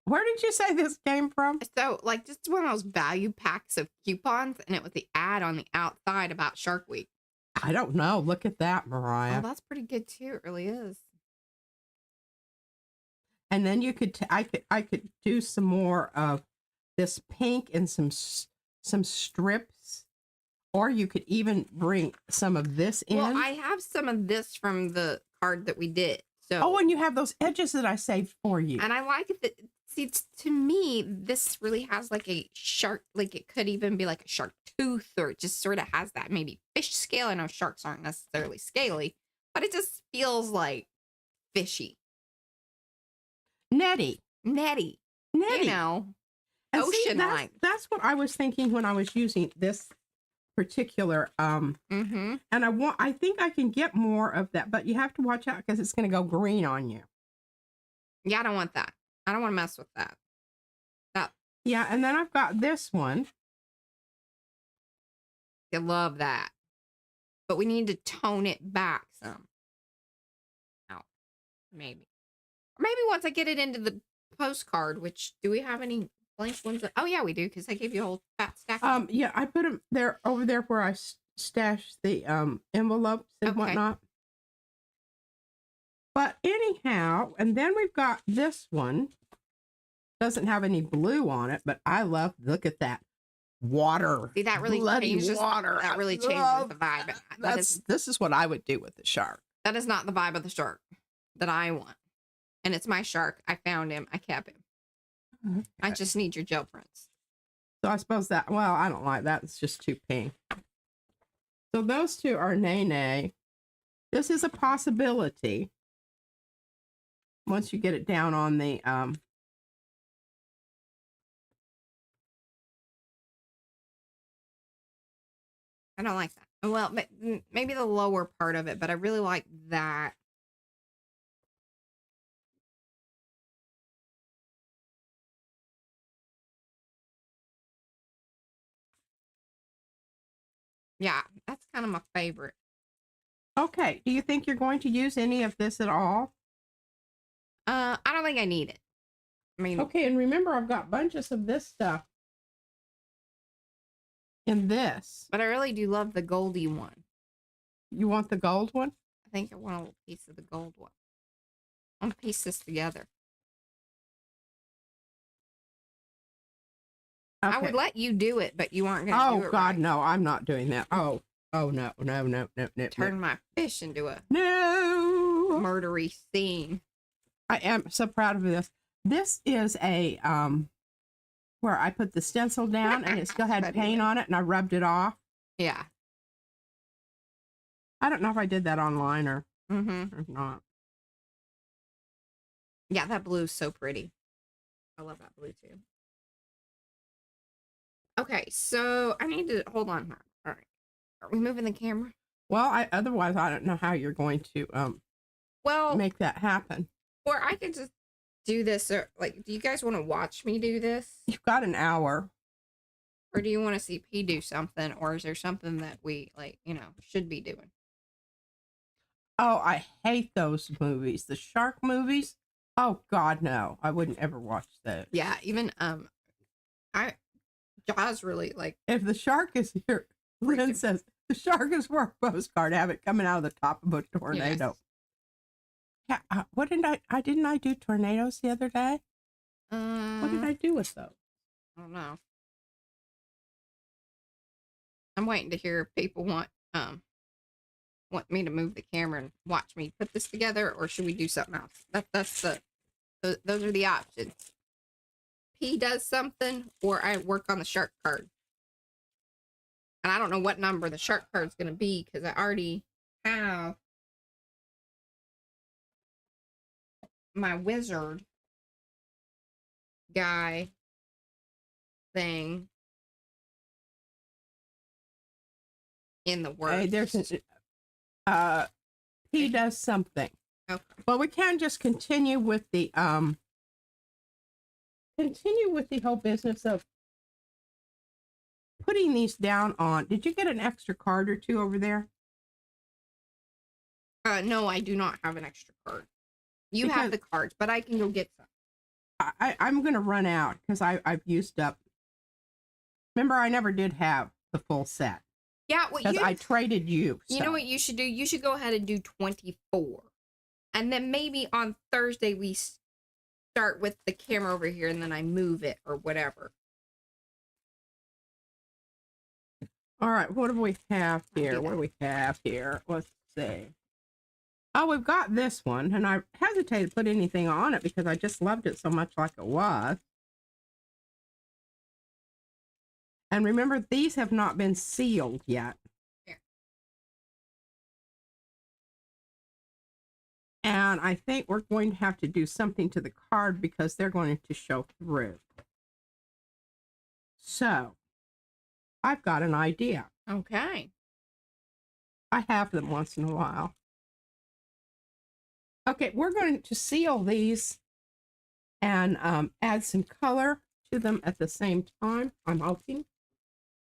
Where did you say this came from? So, just one of those value packs of coupons, and it was the ad on the outside about Shark Week. I don't know. Look at that, Mariah. Oh, that's pretty good too. It really is. And then you could, I could do some more of this pink and some strips, or you could even bring some of this in. Well, I have some of this from the card that we did. So. Oh, and you have those edges that I saved for you. And I like it. See, to me, this really has like a shark, like it could even be like a shark tooth, or it just sort of has that maybe fish scale. I know sharks aren't necessarily scaly, but it just feels like fishy. Netty. Ocean-like. That's what I was thinking when I was using this particular and I think I can get more of that, but you have to watch out because it's going to go green on you. Yeah, I don't want that. I don't want to mess with that. Yeah, and then I've got this one. I love that. But we need to tone it back some. Oh, maybe. Maybe once I get it into the postcard, which do we have any blank ones? Oh yeah, we do, because I gave you a whole fat stack. Yeah, I put them there over there where I stashed the envelopes and whatnot. But anyhow, and then we've got this one. Doesn't have any blue on it, but I love. Look at that water. See, that really changes water. That really changes the vibe. This is what I would do with the shark. That is not the vibe of the shark that I want. And it's my shark. I found him. I kept him. Okay. I just need your gel prints. So I suppose that, well, I don't like that. It's just too pink. So those two are nay. This is a possibility. Once you get it down on the, I don't like that. Well, maybe the lower part of it, but I really like that. Yeah, that's kind of my favorite. Okay. Do you think you're going to use any of this at all? I don't think I need it. I mean, okay, and remember I've got bunches of this stuff in this. But I really do love the goldy one. You want the gold one? I think I want a little piece of the gold one. I want to piece this together. Okay. I would let you do it, but you aren't going to do it. Oh, God, right. no, I'm not doing that. Oh, no. Turn my fish into a murdery scene. I am so proud of this. This is a, where I put the stencil down and it still had paint on it and I rubbed it off. Yeah. I don't know if I did that online or not. Yeah, that blue is so pretty. I love that blue too. Okay, so I need to hold on. All right, are we moving the camera? Well, otherwise I don't know how you're going to make that happen. Or I could just do this. Or like, do you guys want to watch me do this? You've got an hour. Or do you want to see P do something? Or is there something that we should be doing? Oh, I hate those movies. The shark movies. Oh God, no! I wouldn't ever watch those. Yeah, even Jaws really like. If the shark is here, Lynn says the shark is for a postcard. Have it coming out of the top of a tornado. Yes. Yeah. What did I didn't I do tornadoes the other day? What did I do with those? I don't know. I'm waiting to hear if people want me to move the camera and watch me put this together, or should we do something else? Those are the options. P does something, or I work on the shark card. And I don't know what number the shark card's going to be because I already have my wizard guy thing in the works. Hey, there's he does something. Okay. Well, we can just continue with the whole business of putting these down on. Did you get an extra card or two over there? No, I do not have an extra card. You have the cards, but I can go get some. I'm going to run out because I've used up. Remember, I never did have the full set. Yeah, because I traded you. You know what you should do? You should go ahead and do 24. And then maybe on Thursday we start with the camera over here and then I move it or whatever. All right, what do we have here? What do we have here? Let's see. Oh, we've got this one, and I hesitated to put anything on it because I just loved it so much like it was. And remember, these have not been sealed yet. Here. And I think we're going to have to do something to the card because they're going to show through. So, I've got an idea. Okay. I have them once in a while. Okay, we're going to seal these and add some color to them at the same time. I'm hoping.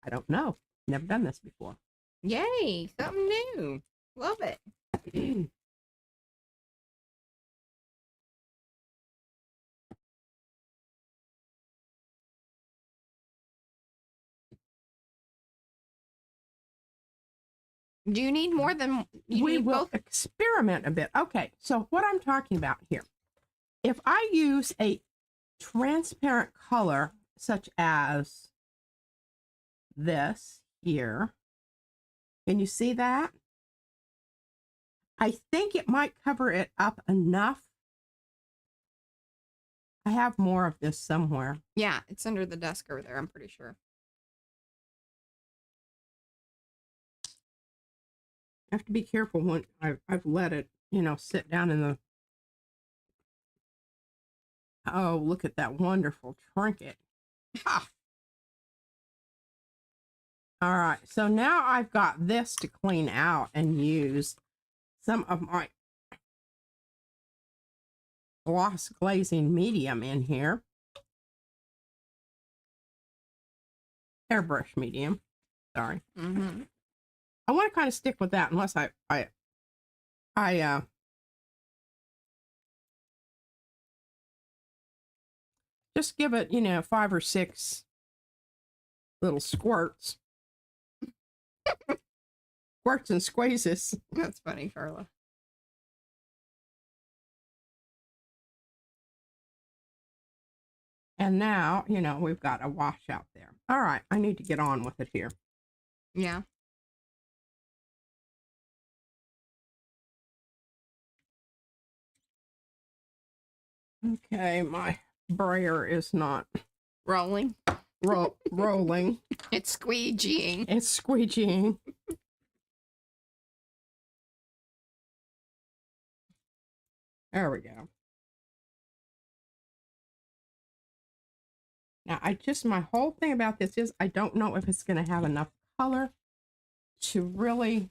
I don't know. Never done this before. Yay, something new. Love it. Do you need more than you we need will both? experiment a bit. Okay, so what I'm talking about here, if I use a transparent color such as this here, can you see that? I think it might cover it up enough. I have more of this somewhere. Yeah, it's under the desk over there, I'm pretty sure. I have to be careful when I've let it, you know, sit down in the... Oh, look at that wonderful trinket. Ha! All right, so now I've got this to clean out and use some of my gloss glazing medium in here. Airbrush medium, sorry. Mm-hmm. I want to kind of stick with that unless I just give it, you know, 5 or 6 little squirts. Squirts and squeezes. That's funny, Carla. And now, you know, we've got a washout there. All right, I need to get on with it here. Yeah. Okay, my brayer is not Rolling. rolling. It's squeegeeing. It's squeegeeing. There we go. Now, my whole thing about this is I don't know if it's going to have enough color to really...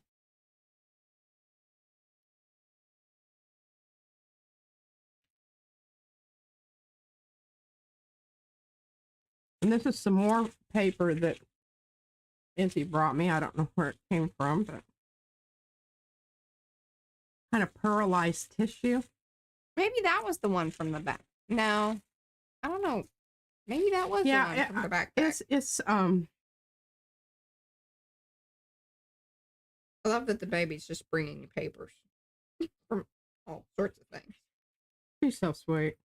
And this is some more paper that Izzy brought me. I don't know where it came from, but kind of pearlized tissue. Maybe that was the one from the back. No, I don't know. Maybe that was the one from the backpack. It's I love that the baby's just bringing you papers from all sorts of things. She's so sweet.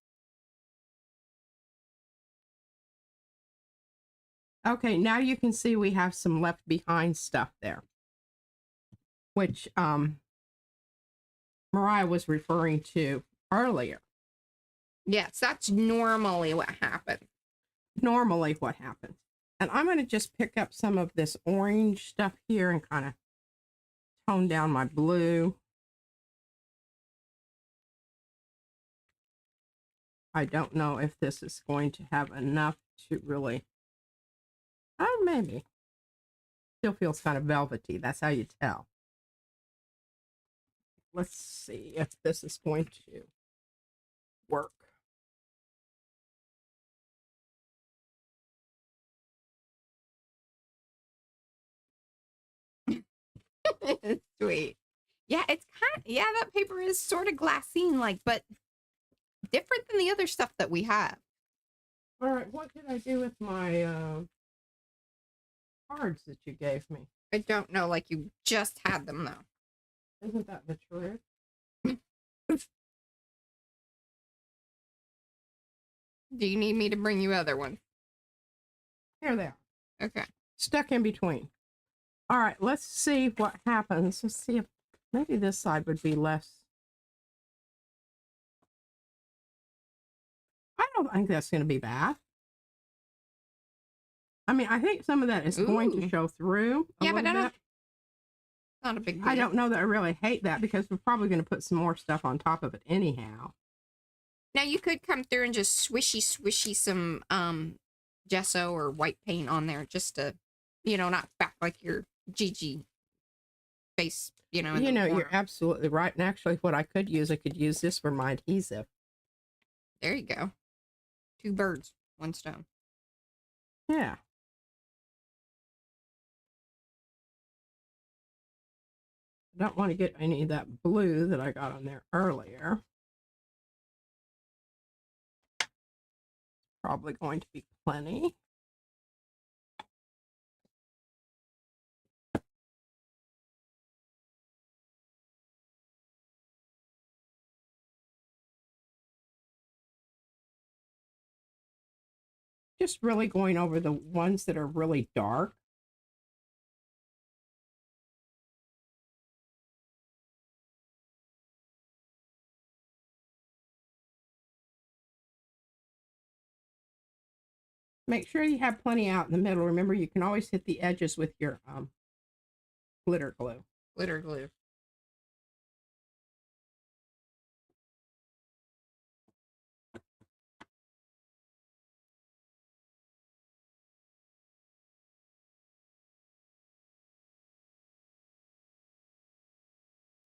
Okay, now you can see we have some left behind stuff there, which Mariah was referring to earlier. Yes, that's normally what happens. Normally what happens. And I'm going to just pick up some of this orange stuff here and kind of tone down my blue. I don't know if this is going to have enough to really... Oh, maybe. Still feels kind of velvety. That's how you tell. Let's see if this is going to work. Sweet. Yeah, it's yeah, that paper is sort of glassine like, but different than the other stuff that we have. All right, what did I do with my cards that you gave me? I don't know, like you just had them though. Isn't that the truth? Do you need me to bring you other ones? Here they are. Okay. Stuck in between. All right, let's see what happens. Let's see if maybe this side would be less. I don't think that's going to be bad. I mean, I think some of that is going to show through. Yeah, but not a big deal. I don't know that I really hate that because we're probably going to put some more stuff on top of it anyhow. Now you could come through and just swishy some gesso or white paint on there just to, you know, not back like your Gigi face, you know. You know, you're absolutely right. And actually what I could use this for my adhesive. There you go. 2 birds, 1 stone. Yeah. I don't want to get any of that blue that I got on there earlier. Probably going to be plenty. just really going over the ones that are really dark. Make sure you have plenty out in the middle. Remember, you can always hit the edges with your glitter glue. Glitter glue.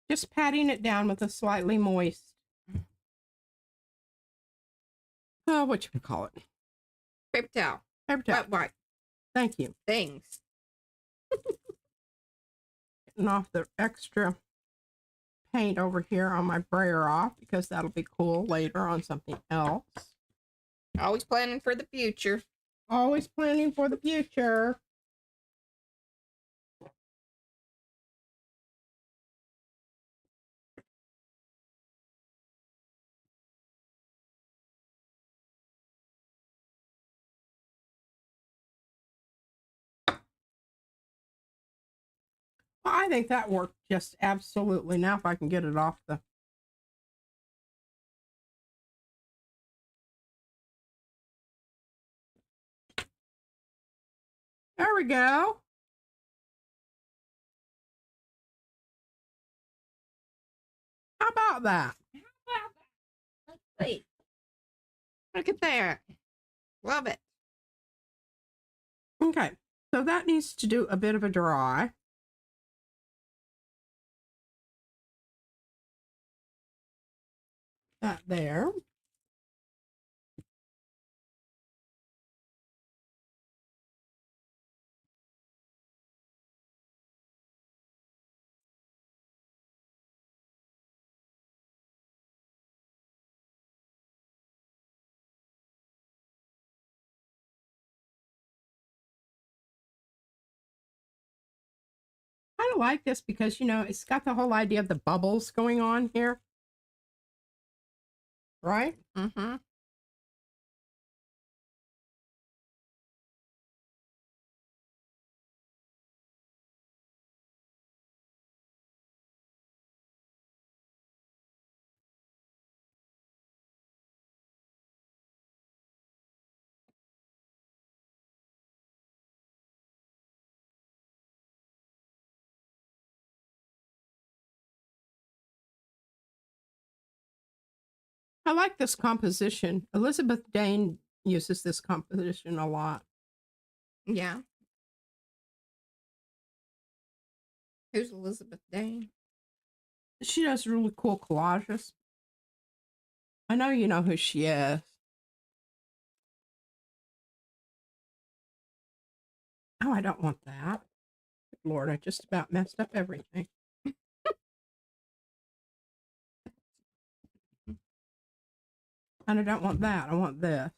Just patting it down with a slightly moist, whatchamacallit? Paper towel. Paper towel. Wet wipe. Thank you. Things. Getting off the extra paint over here on my brayer off because that'll be cool later on something else. Always planning for the future. Always planning for the future. Well, I think that worked just absolutely. Now if I can get it off the... There we go. How about that? Let's see. Look at that. Love it. Okay, so that needs to do a bit of a dry. That there. I kind of like this because, you know, it's got the whole idea of the bubbles going on here. Right? Mm-hmm. I like this composition. Elizabeth Dane uses this composition a lot. Yeah. Who's Elizabeth Dane? She does really cool collages. I know you know who she is. Oh, I don't want that. Good Lord, I just about messed up everything. And I don't want that. I want this.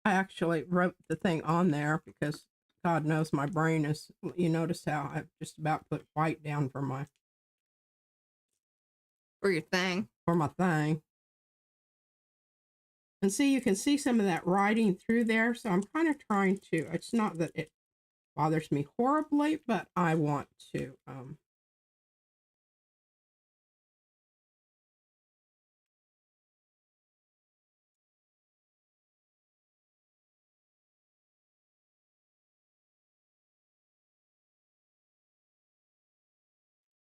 I actually wrote the thing on there because God knows my brain is, you notice how I've just about put white down for my For your thing. thing. And see, you can see some of that writing through there. So I'm kind of trying to, it's not that it bothers me horribly, but I want to,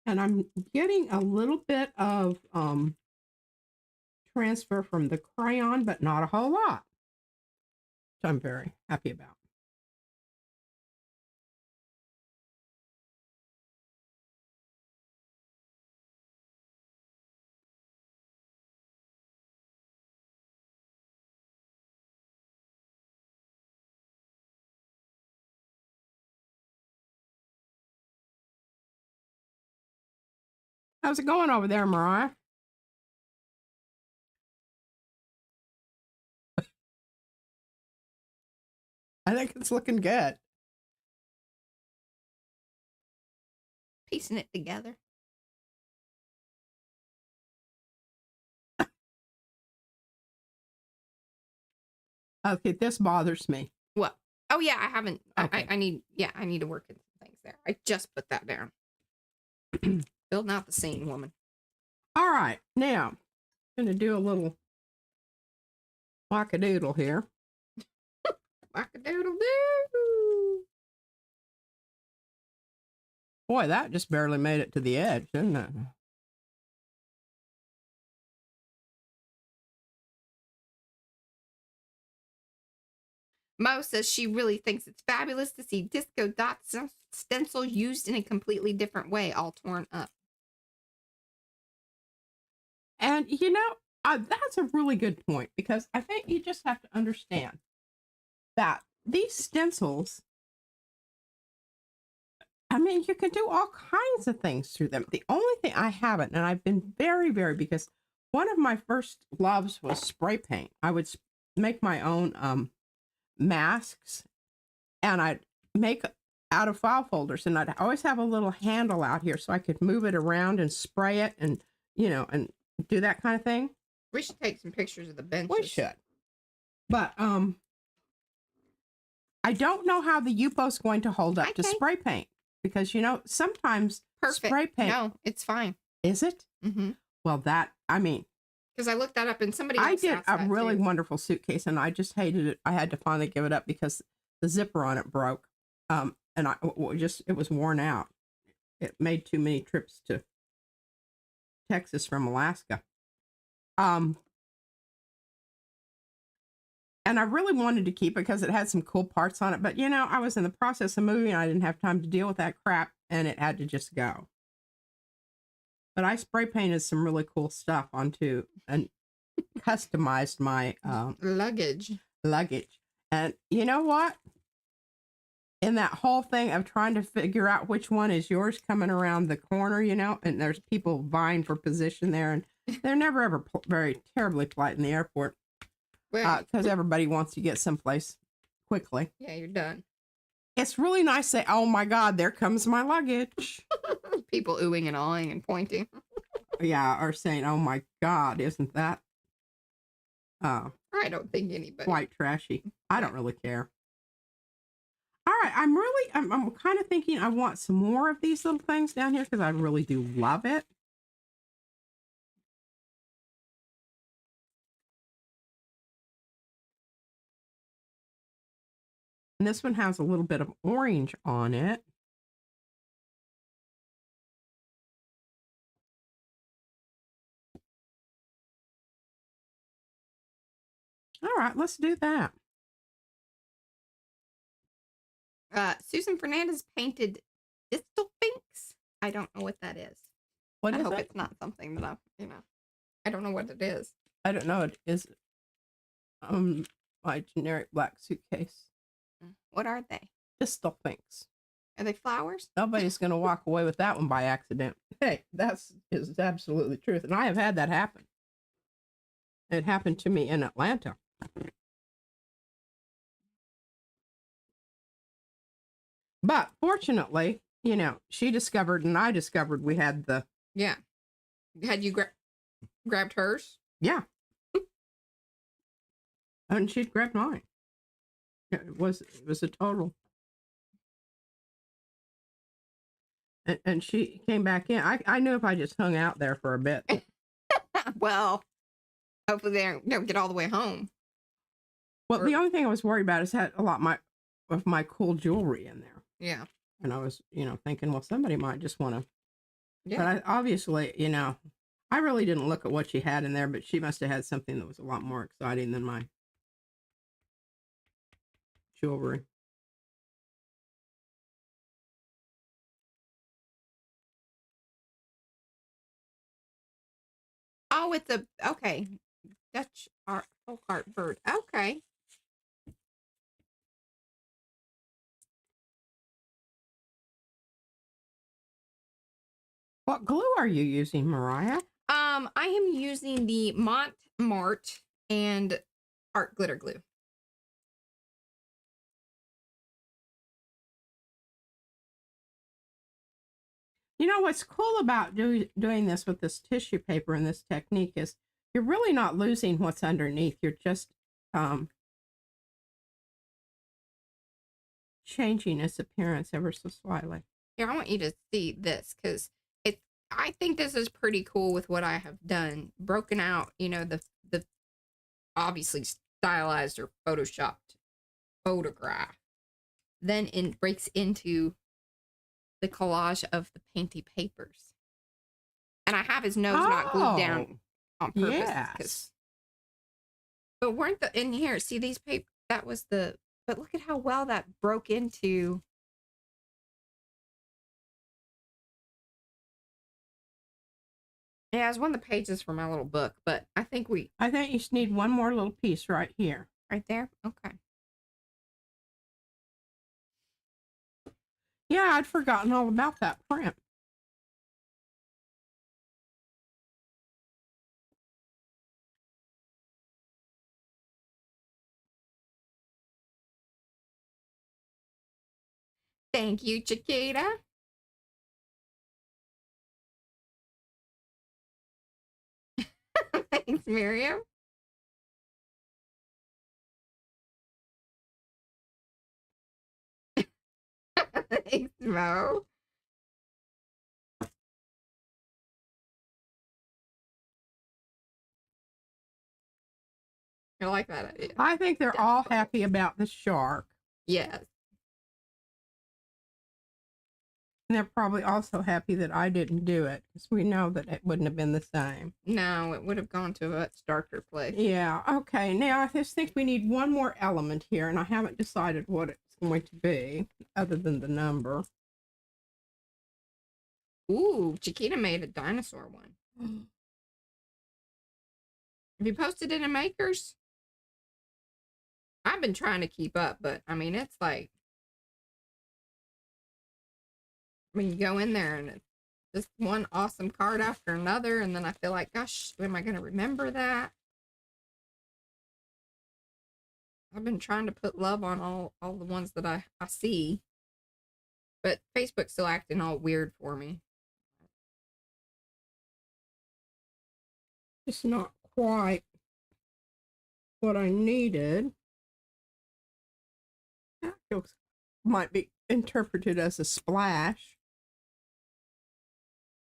and I'm getting a little bit of transfer from the crayon, but not a whole lot. So I'm very happy about. How's it going over there, Mariah? I think it's looking good. Piecing it together. Okay, this bothers me. What? Oh yeah, I haven't. Okay. I need. Yeah, I need to work in some things there. I just put that down. Building out the scene, woman. All right, now I'm gonna do a little wackadoodle here. Wackadoodle-doo. Boy, that just barely made it to the edge, didn't it? Mo says she really thinks it's fabulous to see disco dot stencil used in a completely different way, all torn up. And you know, that's a really good point, because I think you just have to understand that these stencils, I mean, you can do all kinds of things through them. The only thing I haven't, and I've been very, because one of my first loves was spray paint. I would make my own masks, and I'd make out of file folders, and I'd always have a little handle out here so I could move it around and spray it, and you know, and do that kind of thing. We should take some pictures of the benches. We should. But I don't know how the Yupo's going to hold up to spray paint, because you know, sometimes spray paint. No, it's fine. Is it? Mm-hmm. Well, that, I mean, because I looked that up and somebody else I did a really too. wonderful suitcase, and I just hated it. I had to finally give it up because the zipper on it broke. And it was worn out. It made too many trips to Texas from Alaska. And I really wanted to keep it because it had some cool parts on it, but you know, I was in the process of moving and I didn't have time to deal with that crap, and it had to just go. But I spray painted some really cool stuff onto and customized my luggage. And you know what? In that whole thing of trying to figure out which one is yours coming around the corner, you know, and there's people vying for position there, and they're never ever very terribly polite in the airport, because everybody wants to get someplace quickly. Yeah, you're done. It's really nice to say, oh my God, there comes my luggage. People oohing and awing and pointing. Yeah, or saying, oh my God, isn't that I don't think anybody. Quite trashy. I don't really care. All right, I'm kind of thinking I want some more of these little things down here because I really do love it. And this one has a little bit of orange on it. All right, let's do that. Susan Fernandez painted distal finks. I don't know what that is. What is I hope it? it's not something that I don't know what it is. I don't know. It is my generic black suitcase. What are they? Distal pinks. Are they flowers? Nobody's going to walk away with that one by accident. Hey, is absolutely the truth. And I have had that happen. It happened to me in Atlanta. But fortunately, you know, she discovered and I discovered we had the... Yeah. Had you grabbed hers? Yeah. And she'd grabbed mine. It was a total... And she came back in. I knew if I just hung out there for a bit. Well, hopefully they don't get all the way home. Well, the only thing I was worried about is had a lot of my cool jewelry in there. Yeah. And I was, thinking, well, somebody might just want to. Yeah. But I obviously, I really didn't look at what she had in there, but she must have had something that was a lot more exciting than my jewelry. Oh, it's okay. Dutch art, folk art bird. Okay. What glue are you using, Mariah? I am using the Mart and art glitter glue. You know what's cool about doing this with this tissue paper and this technique is you're really not losing what's underneath. You're just changing its appearance ever so slightly. Here, I want you to see this because I think this is pretty cool with what I have done. Broken out, you know, the obviously stylized or photoshopped photograph. Then it breaks into the collage of the painty papers. And I have his nose not glued down on purpose. Yes. But weren't the in here? See these papers? That was the. But look at how well that broke into. Yeah, it's one of the pages from my little book. But I think you just need one more little piece right here. Right there. Okay. Yeah, I'd forgotten all about that print. Thank you, Chiquita. Thanks, Miriam. Thanks, Mo. I like that idea. I think they're all happy about the shark. Yes. And they're probably also happy that I didn't do it because we know that it wouldn't have been the same. No, it would have gone to a much darker place. Yeah. Okay. Now, I just think we need one more element here, and I haven't decided what it's going to be other than the number. Ooh, Chiquita made a dinosaur one. Have you posted it in Makers? I've been trying to keep up, but I mean, it's like, when you go in there and it's just one awesome card after another, and then I feel like, gosh, am I going to remember that? I've been trying to put love on all the ones that I see, but Facebook's still acting all weird for me. It's not quite what I needed. That might be interpreted as a splash,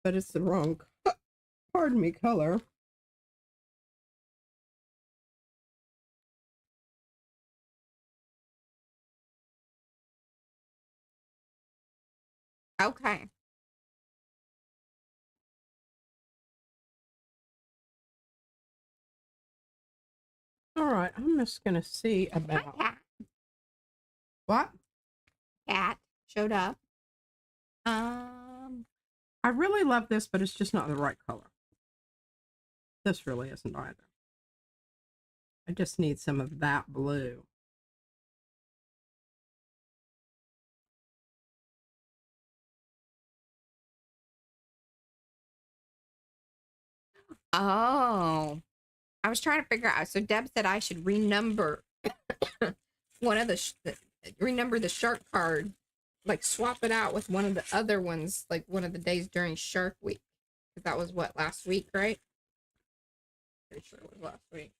but it's the wrong, pardon me, color. Okay. All right, I'm just going to see about... Cat. What? Cat showed up. I really love this, but it's just not the right color. This really isn't either. I just need some of that blue. Oh, I was trying to figure out. So Deb said I should renumber one of renumber the shark card, like swap it out with one of the other ones, like one of the days during Shark Week. Because that was what, last week, right? Pretty sure it was last week.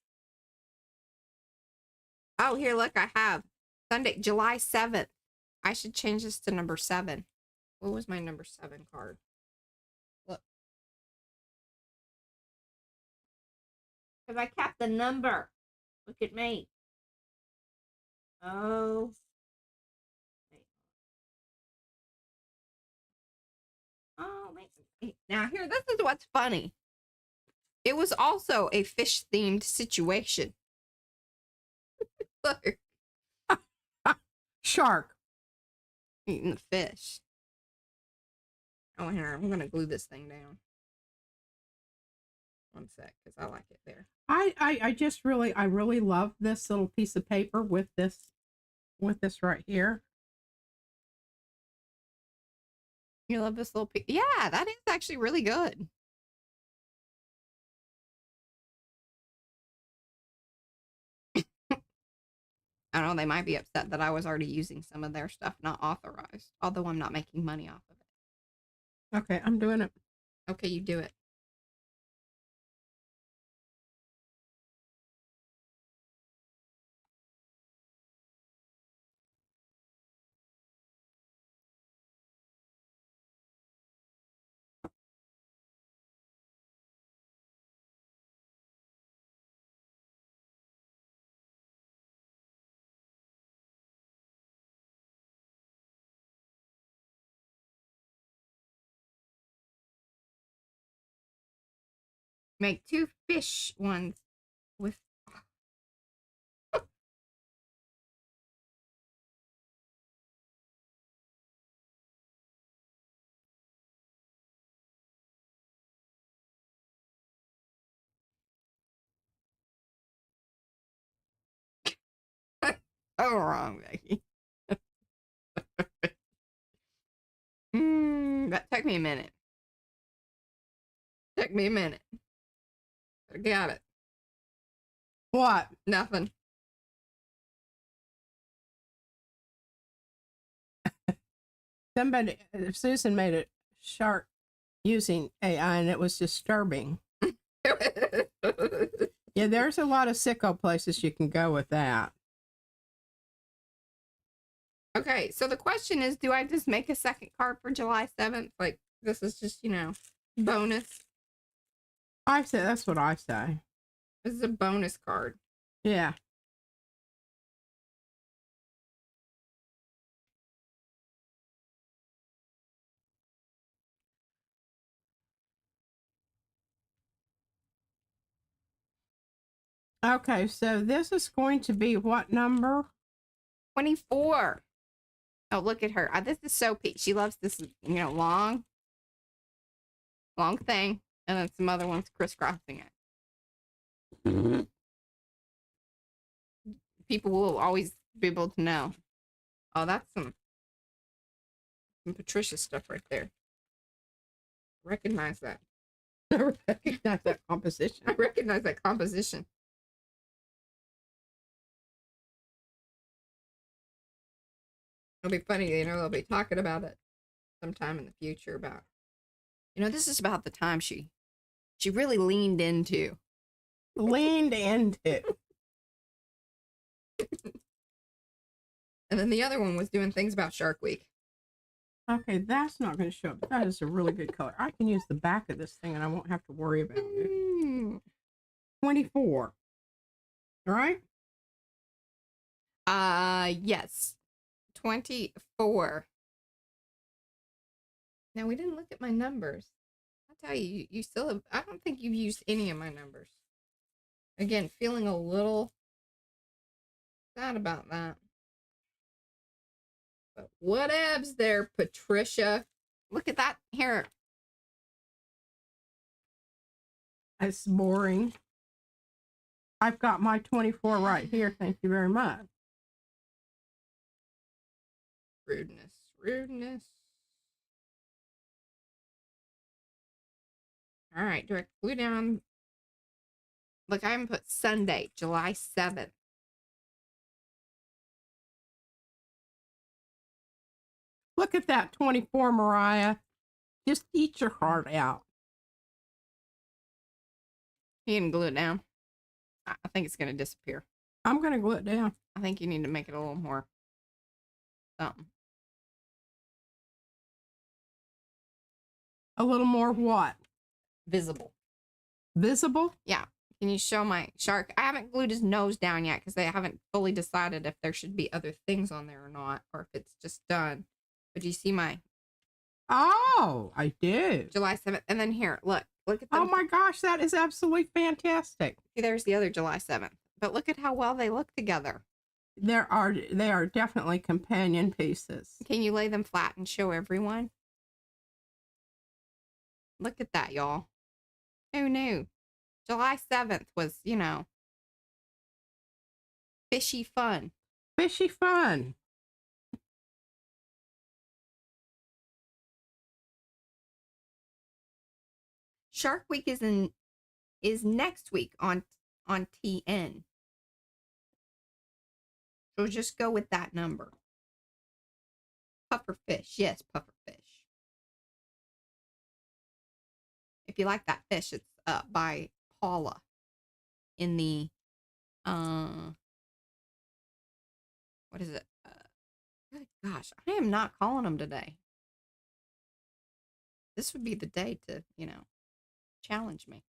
Oh, here, look, I have Sunday, July 7th. I should change this to number 7. What was my number 7 card? Look. Because I kept the number. Look at me. Oh. Oh, now here, this is what's funny. It was also a fish-themed situation. Look. Shark. Eating the fish. Oh, here, I'm going to glue this thing down. One sec, because I like it there. I just really, I really love this little piece of paper with this right here. You love this little piece? Yeah, that is actually really good. I don't know, they might be upset that I was already using some of their stuff not authorized, although I'm not making money off of it. Okay, I'm doing it. Okay, you do it. make 2 fish ones with so wrong, Becky. That took me a minute. Took me a minute. I got it. What? Nothing. Somebody, Susan made a shark using AI, and it was disturbing. Yeah, there's a lot of sicko places you can go with that. Okay, so the question is, do I just make a second card for July 7th? Like, this is just, bonus. I say that's what I say. This is a bonus card. Yeah. Okay, so this is going to be what number? 24. Oh, look at her. This is so peak. She loves this, long thing. And then some other ones crisscrossing it. People will always be able to know. Oh, that's some Patricia stuff right there. Recognize that. I recognize that composition. I recognize that composition. It'll be funny, they'll be talking about it sometime in the future about, this is about the time she really leaned into. Leaned into. And then the other one was doing things about Shark Week. Okay, that's not going to show up. That is a really good color. I can use the back of this thing and I won't have to worry about it. 24. All right? Yes. 24. Now, we didn't look at my numbers. I'll tell you, you still have, I don't think you've used any of my numbers. Again, feeling a little sad about that. But whatevs there, Patricia. Look at that here. It's boring. I've got my 24 right here. Thank you very much. Rudeness. Rudeness. All right, direct glue down. Look, I haven't put Sunday, July 7th. Look at that 24, Mariah. Just eat your heart out. You can glue it down. I think it's going to disappear. I'm going to glue it down. I think you need to make it a little more something. A little more what? Visible. Visible? Yeah. Can you show my shark? I haven't glued his nose down yet because I haven't fully decided if there should be other things on there or not, or if it's just done. But you see my... Oh, I do. July 7th. And then here, look at them. Oh my gosh, that is absolutely fantastic. See, there's the other July 7th. But look at how well they look together. They are definitely companion pieces. Can you lay them flat and show everyone? Look at that, y'all. Who knew? July 7th was, fishy fun. Fishy fun. Shark Week is next week on TN. So just go with that number. Pufferfish. Yes, pufferfish. If you like that fish, it's by Paula in the what is it? Good gosh, I am not calling them today. This would be the day to, challenge me.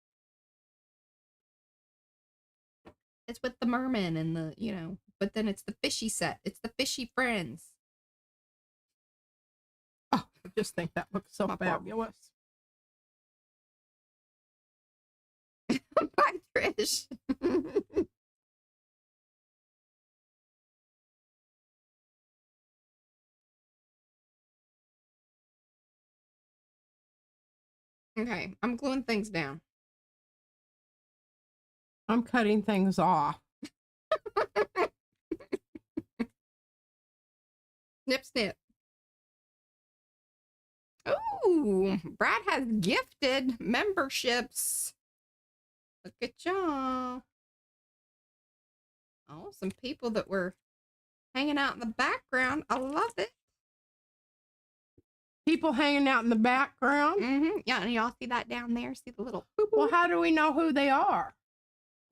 It's with the merman and the, but then it's the fishy set. It's the fishy friends. Oh, I just think that looks so fabulous. Bye, Trish. Okay, I'm gluing things down. I'm cutting things off. Snip, snip. Oh, Brad has gifted memberships. Look at y'all. Oh, some people that were hanging out in the background. I love it. People hanging out in the background. Yeah, and y'all see that down there? See the little boop, boop. Well, how do we know who they are?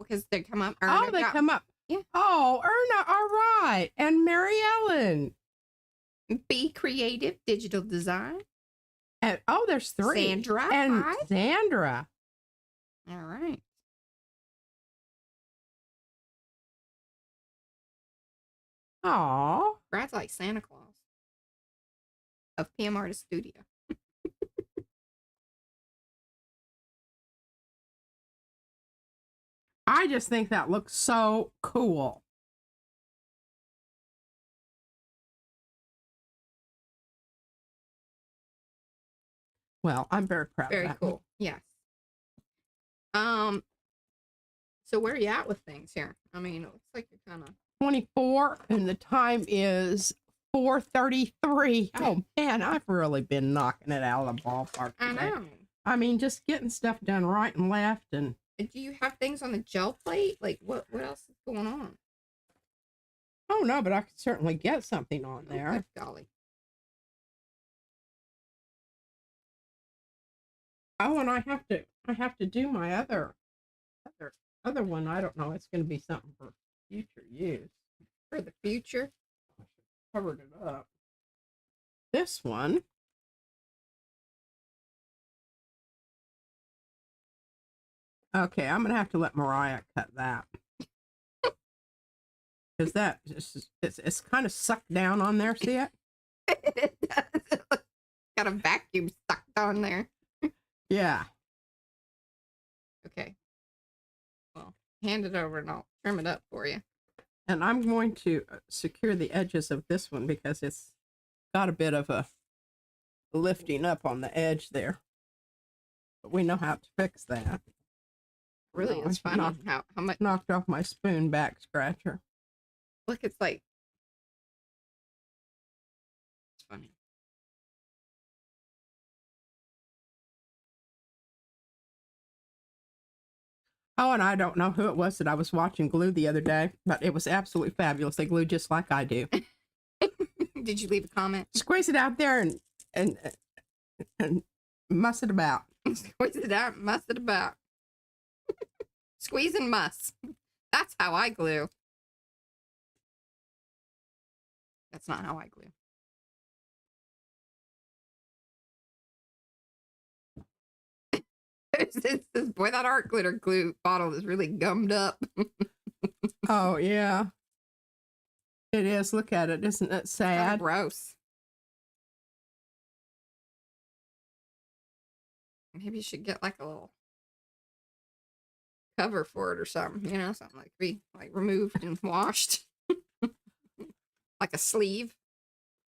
Because they come up. Oh, they come up. Yeah. Oh, Erna, all right. And Mary Ellen. Be Creative Digital Design. And, oh, there's 3. Sandra. And Hi. Sandra. All right. Oh. Brad's like Santa Claus of PM Artist Studio. I just think that looks so cool. Well, I'm very proud Very of that. cool. Yes. So where are you at with things here? I mean, it looks like you're kind of 24 and the time is 4:33. Oh man, I've really been knocking it out of the ballpark today. I know. I mean, just getting stuff done right and left. And Do you have things on the gel plate? Like what else is going on? oh no, but I could certainly get something on there. Oh, good golly. Oh, and I have to do my other one. I don't know. It's going to be something for future use. For the future. I should have covered it up. This one. Okay, I'm gonna have to let Mariah cut that. Because that it's kind of sucked down on there, see it? It does. Got a vacuum stuck on there. Yeah. Okay. Well, hand it over and I'll trim it up for you. And I'm going to secure the edges of this one because it's got a bit of a lifting up on the edge there. But we know how to fix that. Really, No, it's funny how much. Knocked off my spoon back scratcher. Look, it's like. It's funny. Oh, and I don't know who it was that I was watching glue the other day, but it was absolutely fabulous. They glue just like I do. Did you leave a comment? Squeeze it out there and muss it about. Squeeze it out, muss it about. Squeeze and muss. That's how I glue. That's not how I glue. It says, boy, that art glitter glue bottle is really gummed up. Oh, yeah. It is. Look at it. Isn't it sad? Gross. Maybe you should get like a little cover for it or something, you know, something like be like removed and washed. Like a sleeve.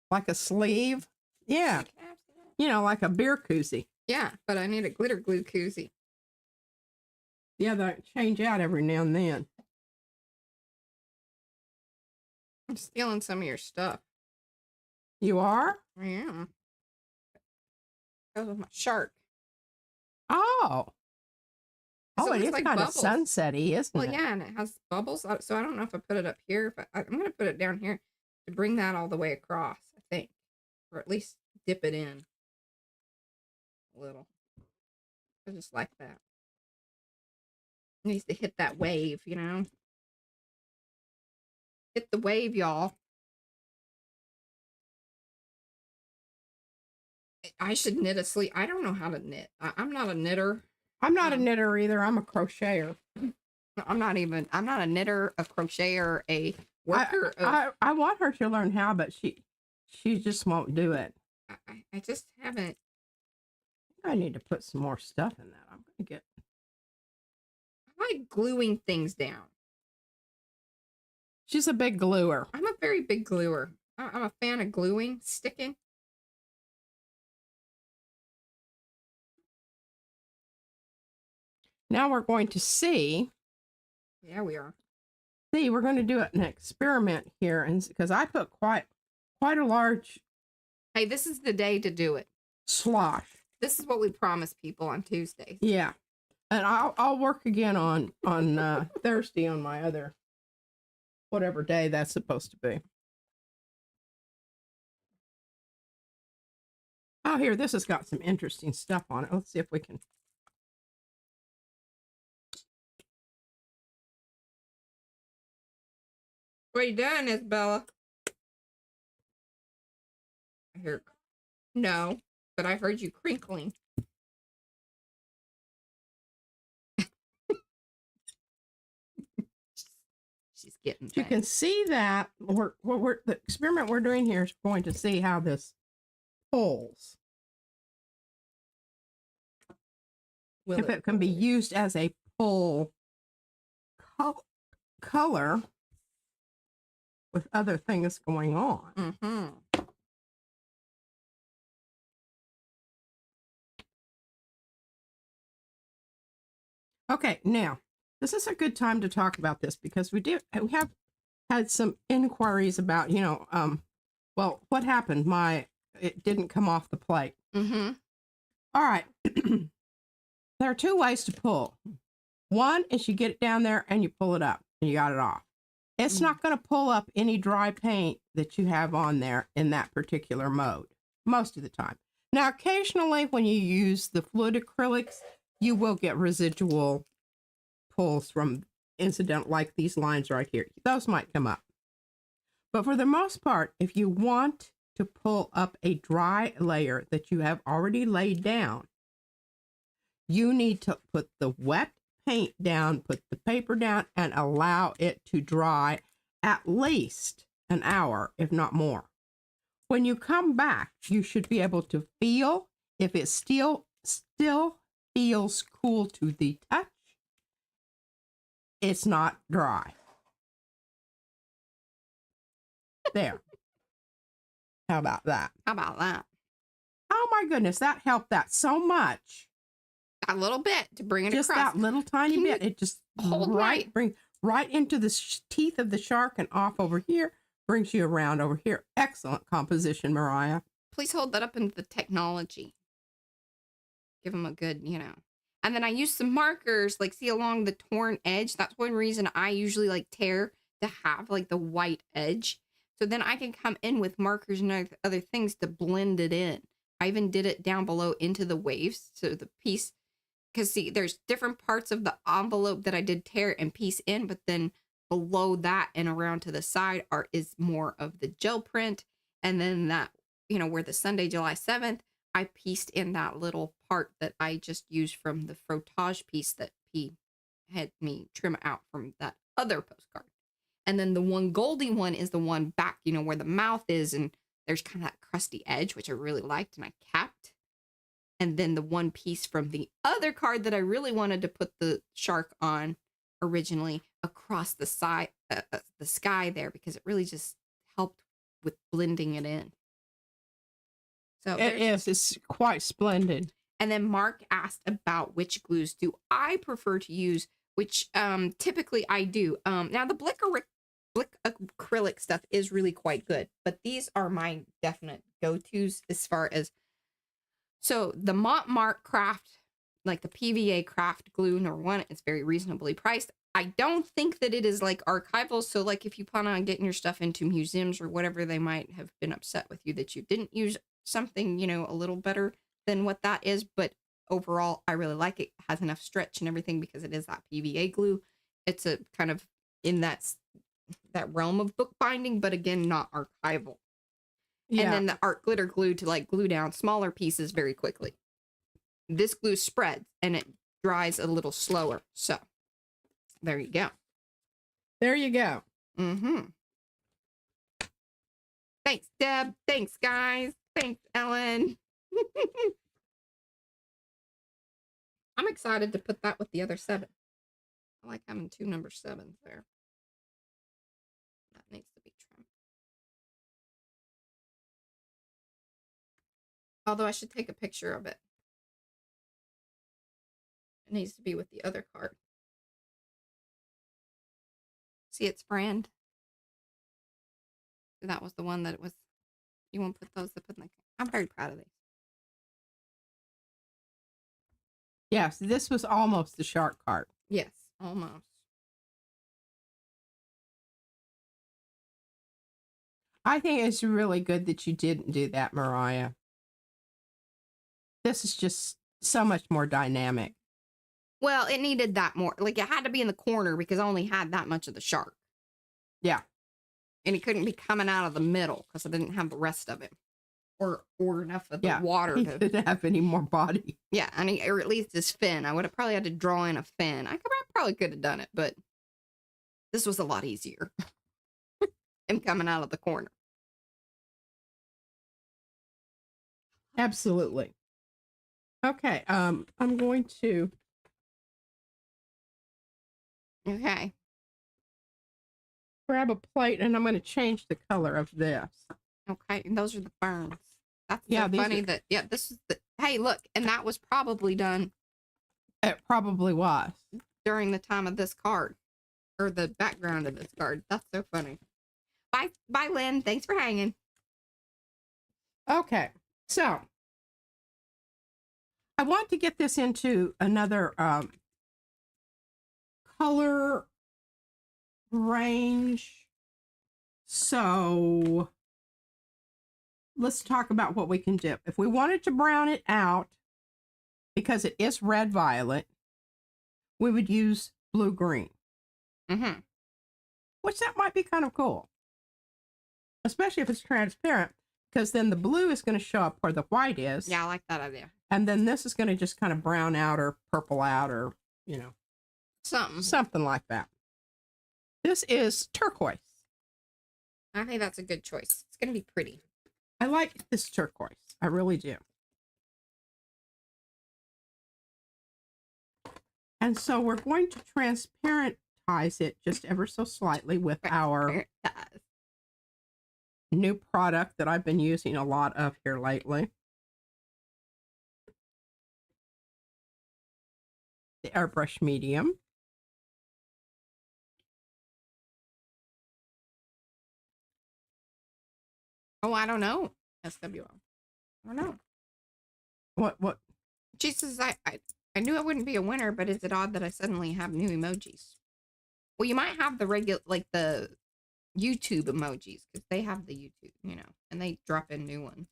Like a sleeve? Yeah. You know, like a beer koozie. Yeah, but I need a glitter glue koozie. Yeah, they change out every now and then. I'm stealing some of your stuff. You are? I am. Goes with my shark. Oh. So Oh, it it is looks like kind bubbles. of sunsetty, isn't Well, it? yeah, and it has bubbles. So I don't know if I put it up here, but I'm going to put it down here to bring that all the way across, I think. Or at least dip it in a little. I just like that. It needs to hit that wave, you know? Hit the wave, y'all. I should knit a sleeve. I don't know how to knit. I'm not a knitter. I'm not a knitter either. I'm a crocheter. I'm not a knitter, a crocheter, a worker. I want her to learn how, but she just won't do it. I just haven't. I need to put some more stuff in that. I'm gonna get. I like gluing things down. She's a big gluer. I'm a very big gluer. I'm a fan of gluing, sticking. Now we're going to see. Yeah, we are. See, we're going to do an experiment here, and because I put quite a large. Hey, this is the day to do it. Slosh. This is what we promise people on Tuesdays. Yeah, and I'll work again on Thursday on my other whatever day that's supposed to be. Oh, here, this has got some interesting stuff on it. Let's see if we can. What are you doing, Isabella? I hear. No, but I heard you crinkling. She's getting. You can see that the experiment we're doing here is going to see how this pulls. If it can be used as a pull color with other things going on. Mm-hmm. Okay, now this is a good time to talk about this because we have had some inquiries about, well, what happened? It didn't come off the plate. Mm-hmm. All right. There are two ways to pull. One is you get it down there and you pull it up and you got it off. It's not going to pull up any dry paint that you have on there in that particular mode, most of the time. Now, occasionally when you use the fluid acrylics, you will get residual pulls from incidental, like these lines right here. Those might come up. But for the most part, if you want to pull up a dry layer that you have already laid down, you need to put the wet paint down, put the paper down, and allow it to dry at least an hour, if not more. When you come back, you should be able to feel if it still feels cool to the touch. It's not dry. There. How about that? How about that? Oh my goodness, that helped that so much. A little bit to bring it just across. That little tiny bit. It just bring right into the teeth of the shark and off over here. Brings you around over here. Excellent composition, Mariah. Please hold that up into the technology. Give them a good, And then I use some markers, like see along the torn edge. That's one reason I usually like tear to have like the white edge. So then I can come in with markers and other things to blend it in. I even did it down below into the waves. So the piece, because see, there's different parts of the envelope that I did tear and piece in, but then below that and around to the side is more of the gel print. And then that, where the Sunday, July 7th, I pieced in that little part that I just used from the Frottage piece that he had me trim out from that other postcard. And then the one Goldie one is the one back, where the mouth is, and there's kind of that crusty edge, which I really liked and I kept. And then the one piece from the other card that I really wanted to put the shark on originally across the side, the sky there, because it really just helped with blending it in. So it's quite splendid. And then Mark asked about which glues do I prefer to use, which typically I do. Now the Blick acrylic stuff is really quite good, but these are my definite go-tos as far as. So the Montmartre Craft, like the PVA Craft glue, number one, it's very reasonably priced. I don't think that it is like archival. So like if you plan on getting your stuff into museums or whatever, they might have been upset with you that you didn't use something, a little better than what that is. But overall, I really like it. It has enough stretch and everything because it is that PVA glue. It's a kind of in that realm of bookbinding, but again, not archival. Yeah. And then the art glitter glue to like glue down smaller pieces very quickly. This glue spreads and it dries a little slower. So there you go. There you go. Mm-hmm. Thanks, Deb. Thanks, guys. Thanks, Ellen. I'm excited to put that with the other 7. I like having 2 number 7s there. That needs to be trimmed. Although I should take a picture of it. It needs to be with the other card. See its friend? That was the one that it was. You want to put those up in the. I'm very proud of these. Yes, this was almost the shark card. Yes, almost. I think it's really good that you didn't do that, Mariah. This is just so much more dynamic. Well, it needed that more. Like, it had to be in the corner because I only had that much of the shark. Yeah. And it couldn't be coming out of the middle because I didn't have the rest of it. Or enough of the water He to... didn't have any more body. Yeah, or at least his fin. I would have probably had to draw in a fin. I probably could have done it, but this was a lot easier. Him coming out of the corner. Absolutely. Okay, I'm going to... Okay. grab a plate and I'm going to change the color of this. Okay, and those are the ferns. That's yeah, so funny that, this is the, hey, look, and that was probably done. It probably was. During the time of this card, or the background of this card. That's so funny. Bye, Lynn. Thanks for hanging. Okay, so I want to get this into another color range. So let's talk about what we can do. If we wanted to brown it out, because it is red violet, we would use blue green. Mm-hmm. Which that might be kind of cool. Especially if it's transparent, because then the blue is going to show up where the white is. Yeah, I like that idea. And then this is going to just kind of brown out or purple out or, you know. Something like that. This is turquoise. I think that's a good choice. It's going to be pretty. I like this turquoise. I really do. And so we're going to transparentize it just ever so slightly with our new product that I've been using a lot of here lately. The airbrush medium. Oh, I don't know. SWO. I don't know. What? Jesus, I knew it wouldn't be a winner, but is it odd that I suddenly have new emojis? Well, you might have the regular, like the YouTube emojis, because they have the YouTube, you know, and they drop in new ones.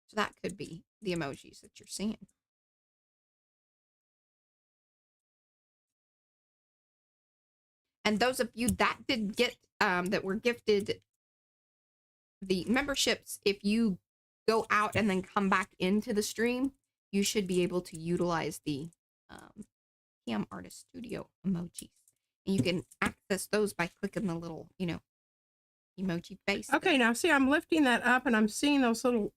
So that could be the emojis that you're seeing. And those of you that did get, that were gifted the memberships, if you go out and then come back into the stream, you should be able to utilize the Cam Artist Studio emojis. And you can access those by clicking the little, you know, emoji face. Okay, now see, I'm lifting that up and I'm seeing those little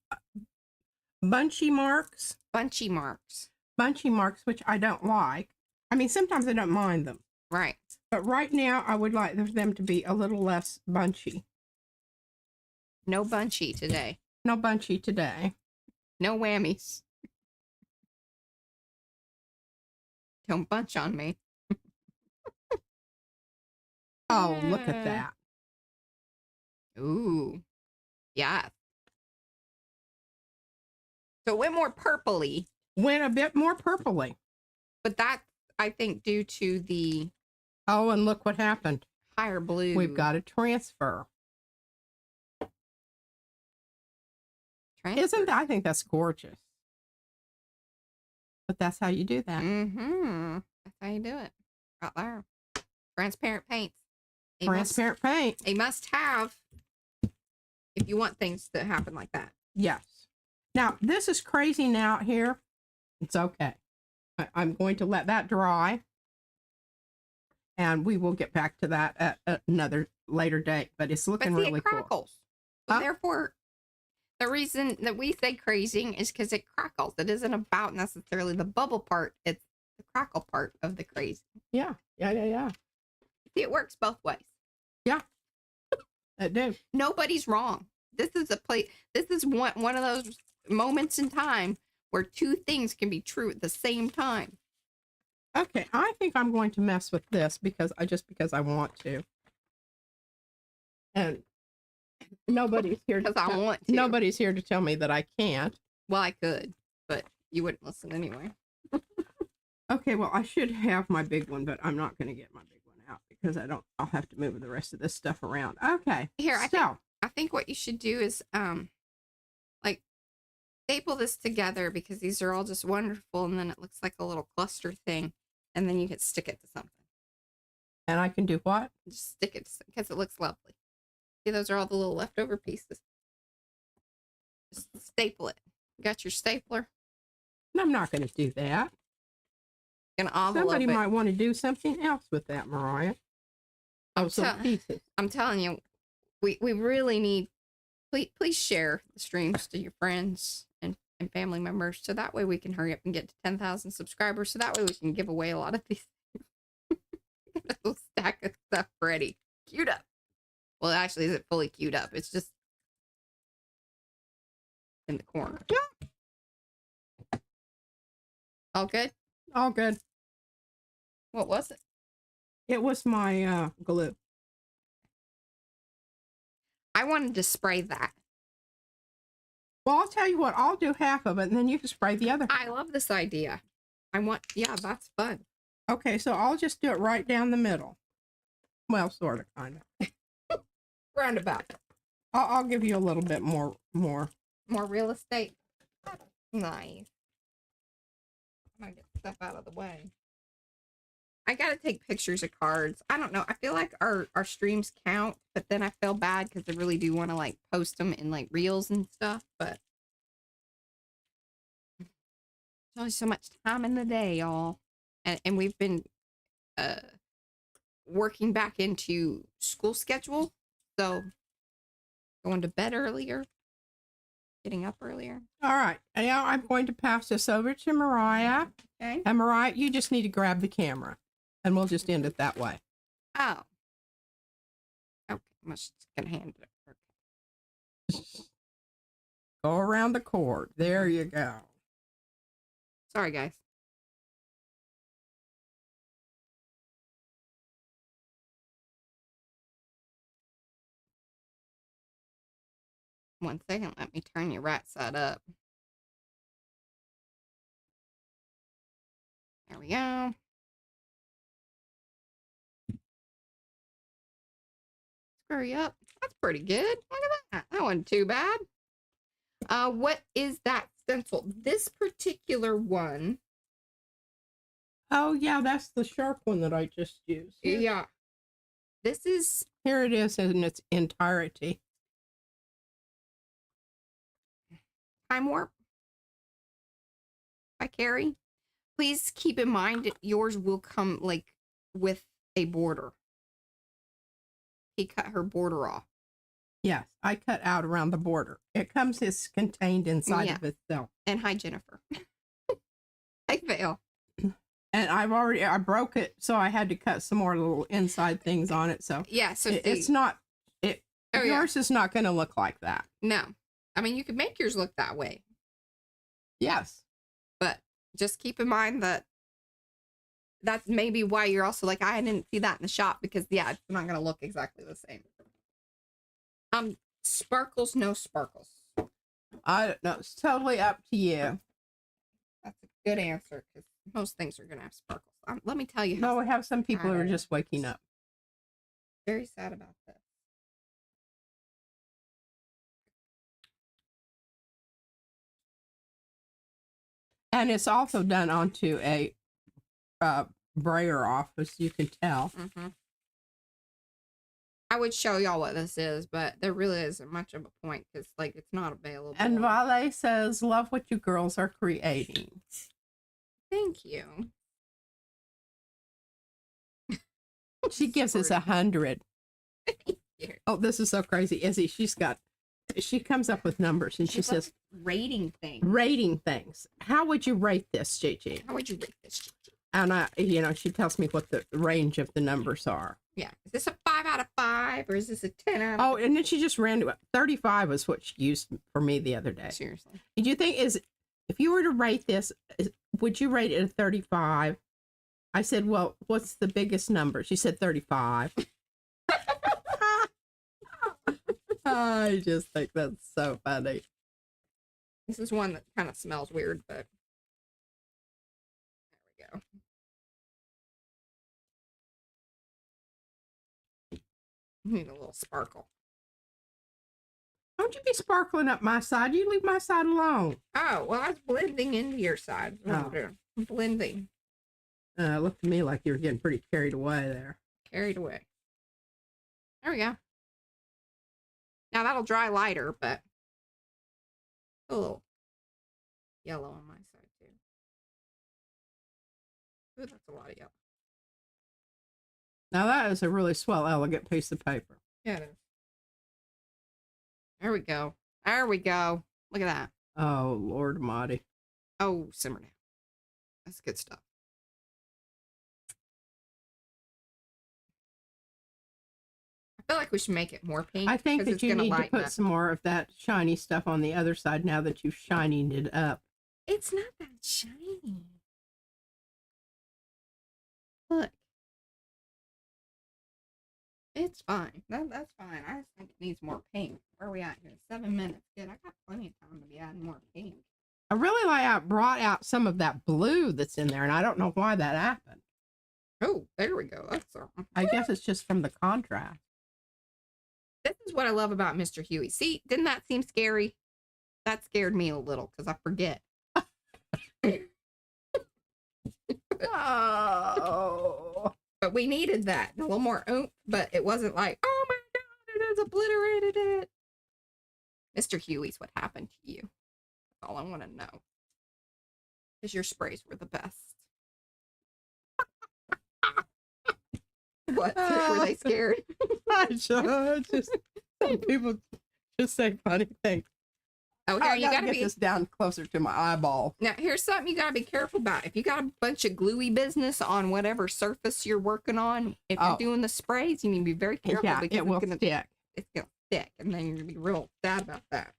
bunchy marks. Bunchy marks. Bunchy marks, which I don't like. I mean, sometimes I don't mind them. Right. But right now, I would like them to be a little less bunchy. No bunchy today. No bunchy today. No whammies. Don't bunch on me. Oh, look at that. Ooh. Yeah. So it went more purpley. Went a bit more purpley. But that's, I think, due to the... Oh, and look what happened. Higher blue. We've got a transfer. Isn't that? I think that's gorgeous. But that's how you do that. Mm-hmm. That's how you do it. Right there. Transparent paints. Transparent paint. A must have if you want things to happen like that. Yes. Now, this is crazy now here. It's okay. I'm going to let that dry. And we will get back to that at another later date. But it's looking really cool. Crackles. So therefore, the reason that we say crazing is because it crackles. It isn't about necessarily the bubble part. It's the crackle part of the crazy. Yeah. See, it works both ways. Yeah. It did. Nobody's wrong. This is one of those moments in time where two things can be true at the same time. Okay, I think I'm going to mess with this because I want to. And nobody's here to Because I want to. Nobody's here to tell me that I can't. Well, I could, but you wouldn't listen anyway. Okay, well, I should have my big one, but I'm not going to get my big one out because I'll have to move the rest of this stuff around. Okay. Here, I think what you should do is like staple this together because these are all just wonderful, and then it looks like a little cluster thing, and then you can stick it to something. And I can do what? Just stick it because it looks lovely. See, those are all the little leftover pieces. Just staple it. You got your stapler? I'm not going to do that. An envelope. Somebody might want to do something else with that, Mariah. Oh, some pieces. I'm telling you, we really need. Please share the streams to your friends and family members, so that way we can hurry up and get to 10,000 subscribers. So that way we can give away a lot of these. Get a little stack of stuff ready, queued up. Well, actually, is it fully queued up? It's just in the corner. Yeah. All good? All good. What was it? It was my glue. I wanted to spray that. Well, I'll tell you what. I'll do half of it, and then you can spray the other. I love this idea. Yeah, that's fun. Okay, so I'll just do it right down the middle. Well, sort of, kind of. Roundabout. I'll give you a little bit more. More real estate. Nice. I'm gonna get stuff out of the way. I gotta take pictures of cards. I don't know. I feel like our streams count, but then I feel bad because I really do want to like post them in like reels and stuff. But there's only so much time in the day, y'all, and we've been working back into school schedule, so going to bed earlier, getting up earlier. All right. Now I'm going to pass this over to Mariah. Okay. And Mariah, you just need to grab the camera. And we'll just end it that way. Oh. Okay. I'm just going to hand it over. Go around the cord. There you go. Sorry, guys. One second. Let me turn you right side up. There we go. Hurry up. That's pretty good. Look at that. That wasn't too bad. What is that stencil? This particular one. Oh, yeah, that's the sharp one that I just used. Yeah. This is... Here it is in its entirety. Time Warp by Carrie. Please keep in mind that yours will come like with a border. He cut her border off. Yes, I cut out around the border. It comes as contained inside of itself. And hi, Jennifer. I fail. And I broke it, so I had to cut some more little inside things on it. So yeah, so it's not. Yours is not going to look like that. No, I mean you could make yours look that way. Yes, but just keep in mind that that's maybe why you're also like, I didn't see that in the shop because yeah, it's not going to look exactly the same. Sparkles, no sparkles. I don't know. It's totally up to you. That's a good answer because most things are going to have sparkles. Let me tell you. No, we have some people who are just waking up. Very sad about this. And it's also done onto a brayer off, as you can tell. Mm-hmm. I would show y'all what this is, but there really isn't much of a point because, like, it's not available. And Vale says, "Love what you girls are creating." Thank you. She gives us 100. Oh, this is so crazy, Izzy. She comes up with numbers and she says, rating things. Rating things. How would you rate this, Gigi? How would you rate this, Gigi? And she tells me what the range of the numbers are. Yeah. Is this a 5 out of 5 or is this a 10 out of Oh, and then she just ran to 35 was what she used for me the other day. Seriously. Do you think if you were to rate this, would you rate it a 35? I said, well, what's the biggest number? She said 35. I just think that's so funny. This is one that kind of smells weird, but there we go. Need a little sparkle. Don't you be sparkling up my side. You leave my side alone. Oh, well, I was blending into your side. Oh. Blending. It looked to me like you were getting pretty carried away there. Carried away. There we go. Now that'll dry lighter, but a little yellow on my side too. Ooh, that's a lot of yellow. Now that is a really swell, elegant piece of paper. Yeah, it is. There we go. There we go. Look at that. Oh, Lord Almighty. Oh, simmer down. That's good stuff. I feel like we should make it more pink. I think that you need to put up. some more of that shiny stuff on the other side now that you've shinied it up. It's not that shiny. Look. It's fine. That's fine. I just think it needs more pink. Where are we at here? 7 minutes. Good. I got plenty of time to be adding more pink. I really like I brought out some of that blue that's in there, and I don't know why that happened. Oh, there we go. That's something. I guess it's just from the contrast. This is what I love about Mr. Huey. See, didn't that seem scary? That scared me a little because I forget. Oh. But we needed that. A little more oomph, but it wasn't like, oh my God, it has obliterated it. Mr. Huey's what happened to you. That's all I want to know. Because your sprays were the best. What? Were they scared? Just some people just say funny things. Oh, here, you gotta get be this down closer to my eyeball. Now, here's something you gotta be careful about. If you got a bunch of gluey business on whatever surface you're working on, if you're doing the sprays, you need to be very careful. Yeah, because it will stick. It's gonna stick, and then you're gonna be real sad about that.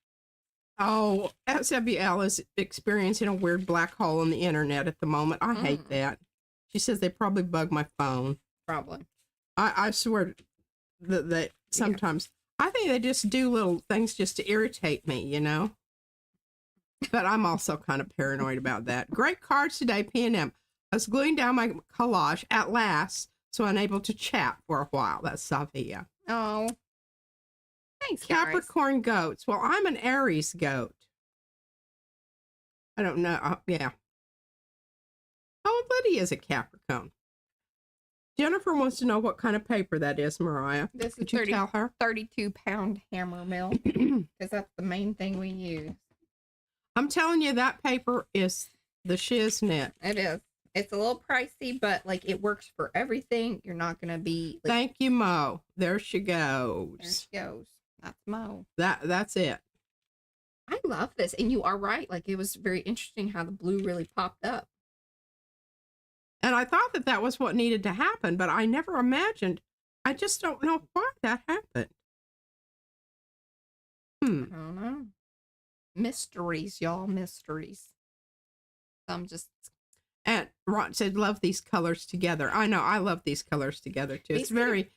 Oh, SWL is experiencing a weird black hole in the internet at the moment. I hate that. She says they probably bug my phone. Probably. I swear that they sometimes, I think they just do little things just to irritate me, you know? But I'm also kind of paranoid about that. Great cards today, P&M. I was gluing down my collage at last, so I'm able to chat for a while. That's Savia. Oh. Thanks, Capricorn goats. Well, I'm an Aries goat. I don't know. Yeah. Oh, Lydia is a Capricorn. Jennifer wants to know what kind of paper that is, Mariah. This Could is you tell her? 32-pound hammer mill, because that's the main thing we use. I'm telling you, that paper is the shiznit. It is. It's a little pricey, but like it works for everything. You're not gonna be. Like, Thank you, Mo. There she goes. there she goes. That's Mo. That's it. I love this, and you are right. Like it was very interesting how the blue really popped up. And I thought that was what needed to happen, but I never imagined. I just don't know why that happened. I don't know. Mysteries, y'all. Mysteries. I'm just. And Ron said, "Love these colors together." I know, I love these colors together too. It's very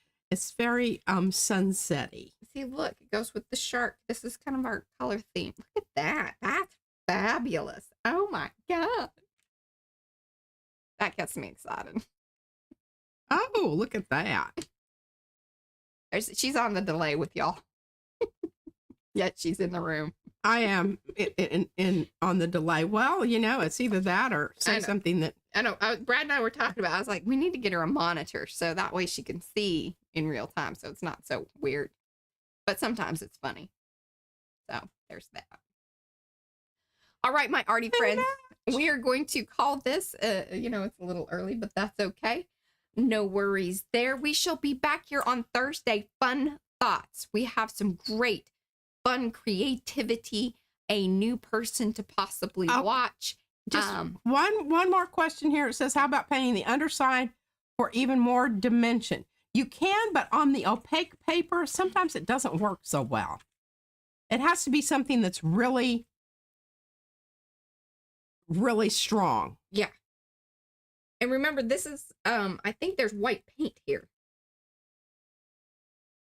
sunsetty. See, look, it goes with the shark. This is kind of our color theme. Look at that. That's fabulous. Oh my God. That gets me excited. Oh, look at that. She's on the delay with y'all. Yet she's in the room. I am in on the delay. Well, you know, it's either that or say something that. I know. Brad and I were talking about. I was like, we need to get her a monitor so that way she can see in real time, so it's not so weird. But sometimes it's funny. So there's that. All right, my arty friends, we are going to call this. You know, it's a little early, but that's okay. No worries there. We shall be back here on Thursday. Fun thoughts. We have some great fun creativity, a new person to possibly watch, Just one more question here. It says, how about painting the underside for even more dimension? You can, but on the opaque paper, sometimes it doesn't work so well. It has to be something that's really, really strong. Yeah. And remember, this is, I think there's white paint here.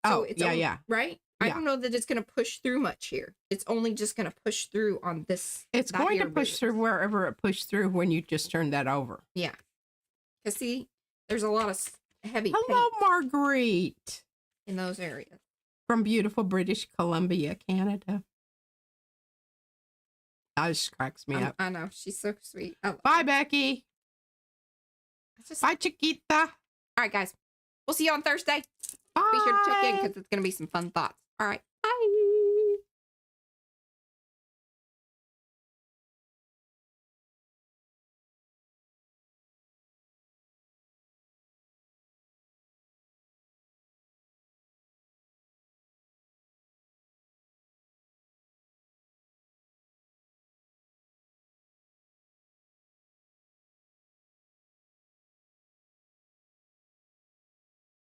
So Oh, it's yeah, only, yeah. Right? Yeah. I don't know that it's going to push through much here. It's only just going to push through on this. It's going to push through wherever it pushed through when you just turn that over. Yeah. Because see, there's a lot of heavy Hello, paint Marguerite. in those areas. From beautiful British Columbia, Canada. That just cracks me up. I know. She's so sweet. Bye, Becky. Bye, Chiquita. All right, guys. We'll see you on Thursday. Bye. Be sure to check in because it's going to be some fun thoughts. All right. Bye.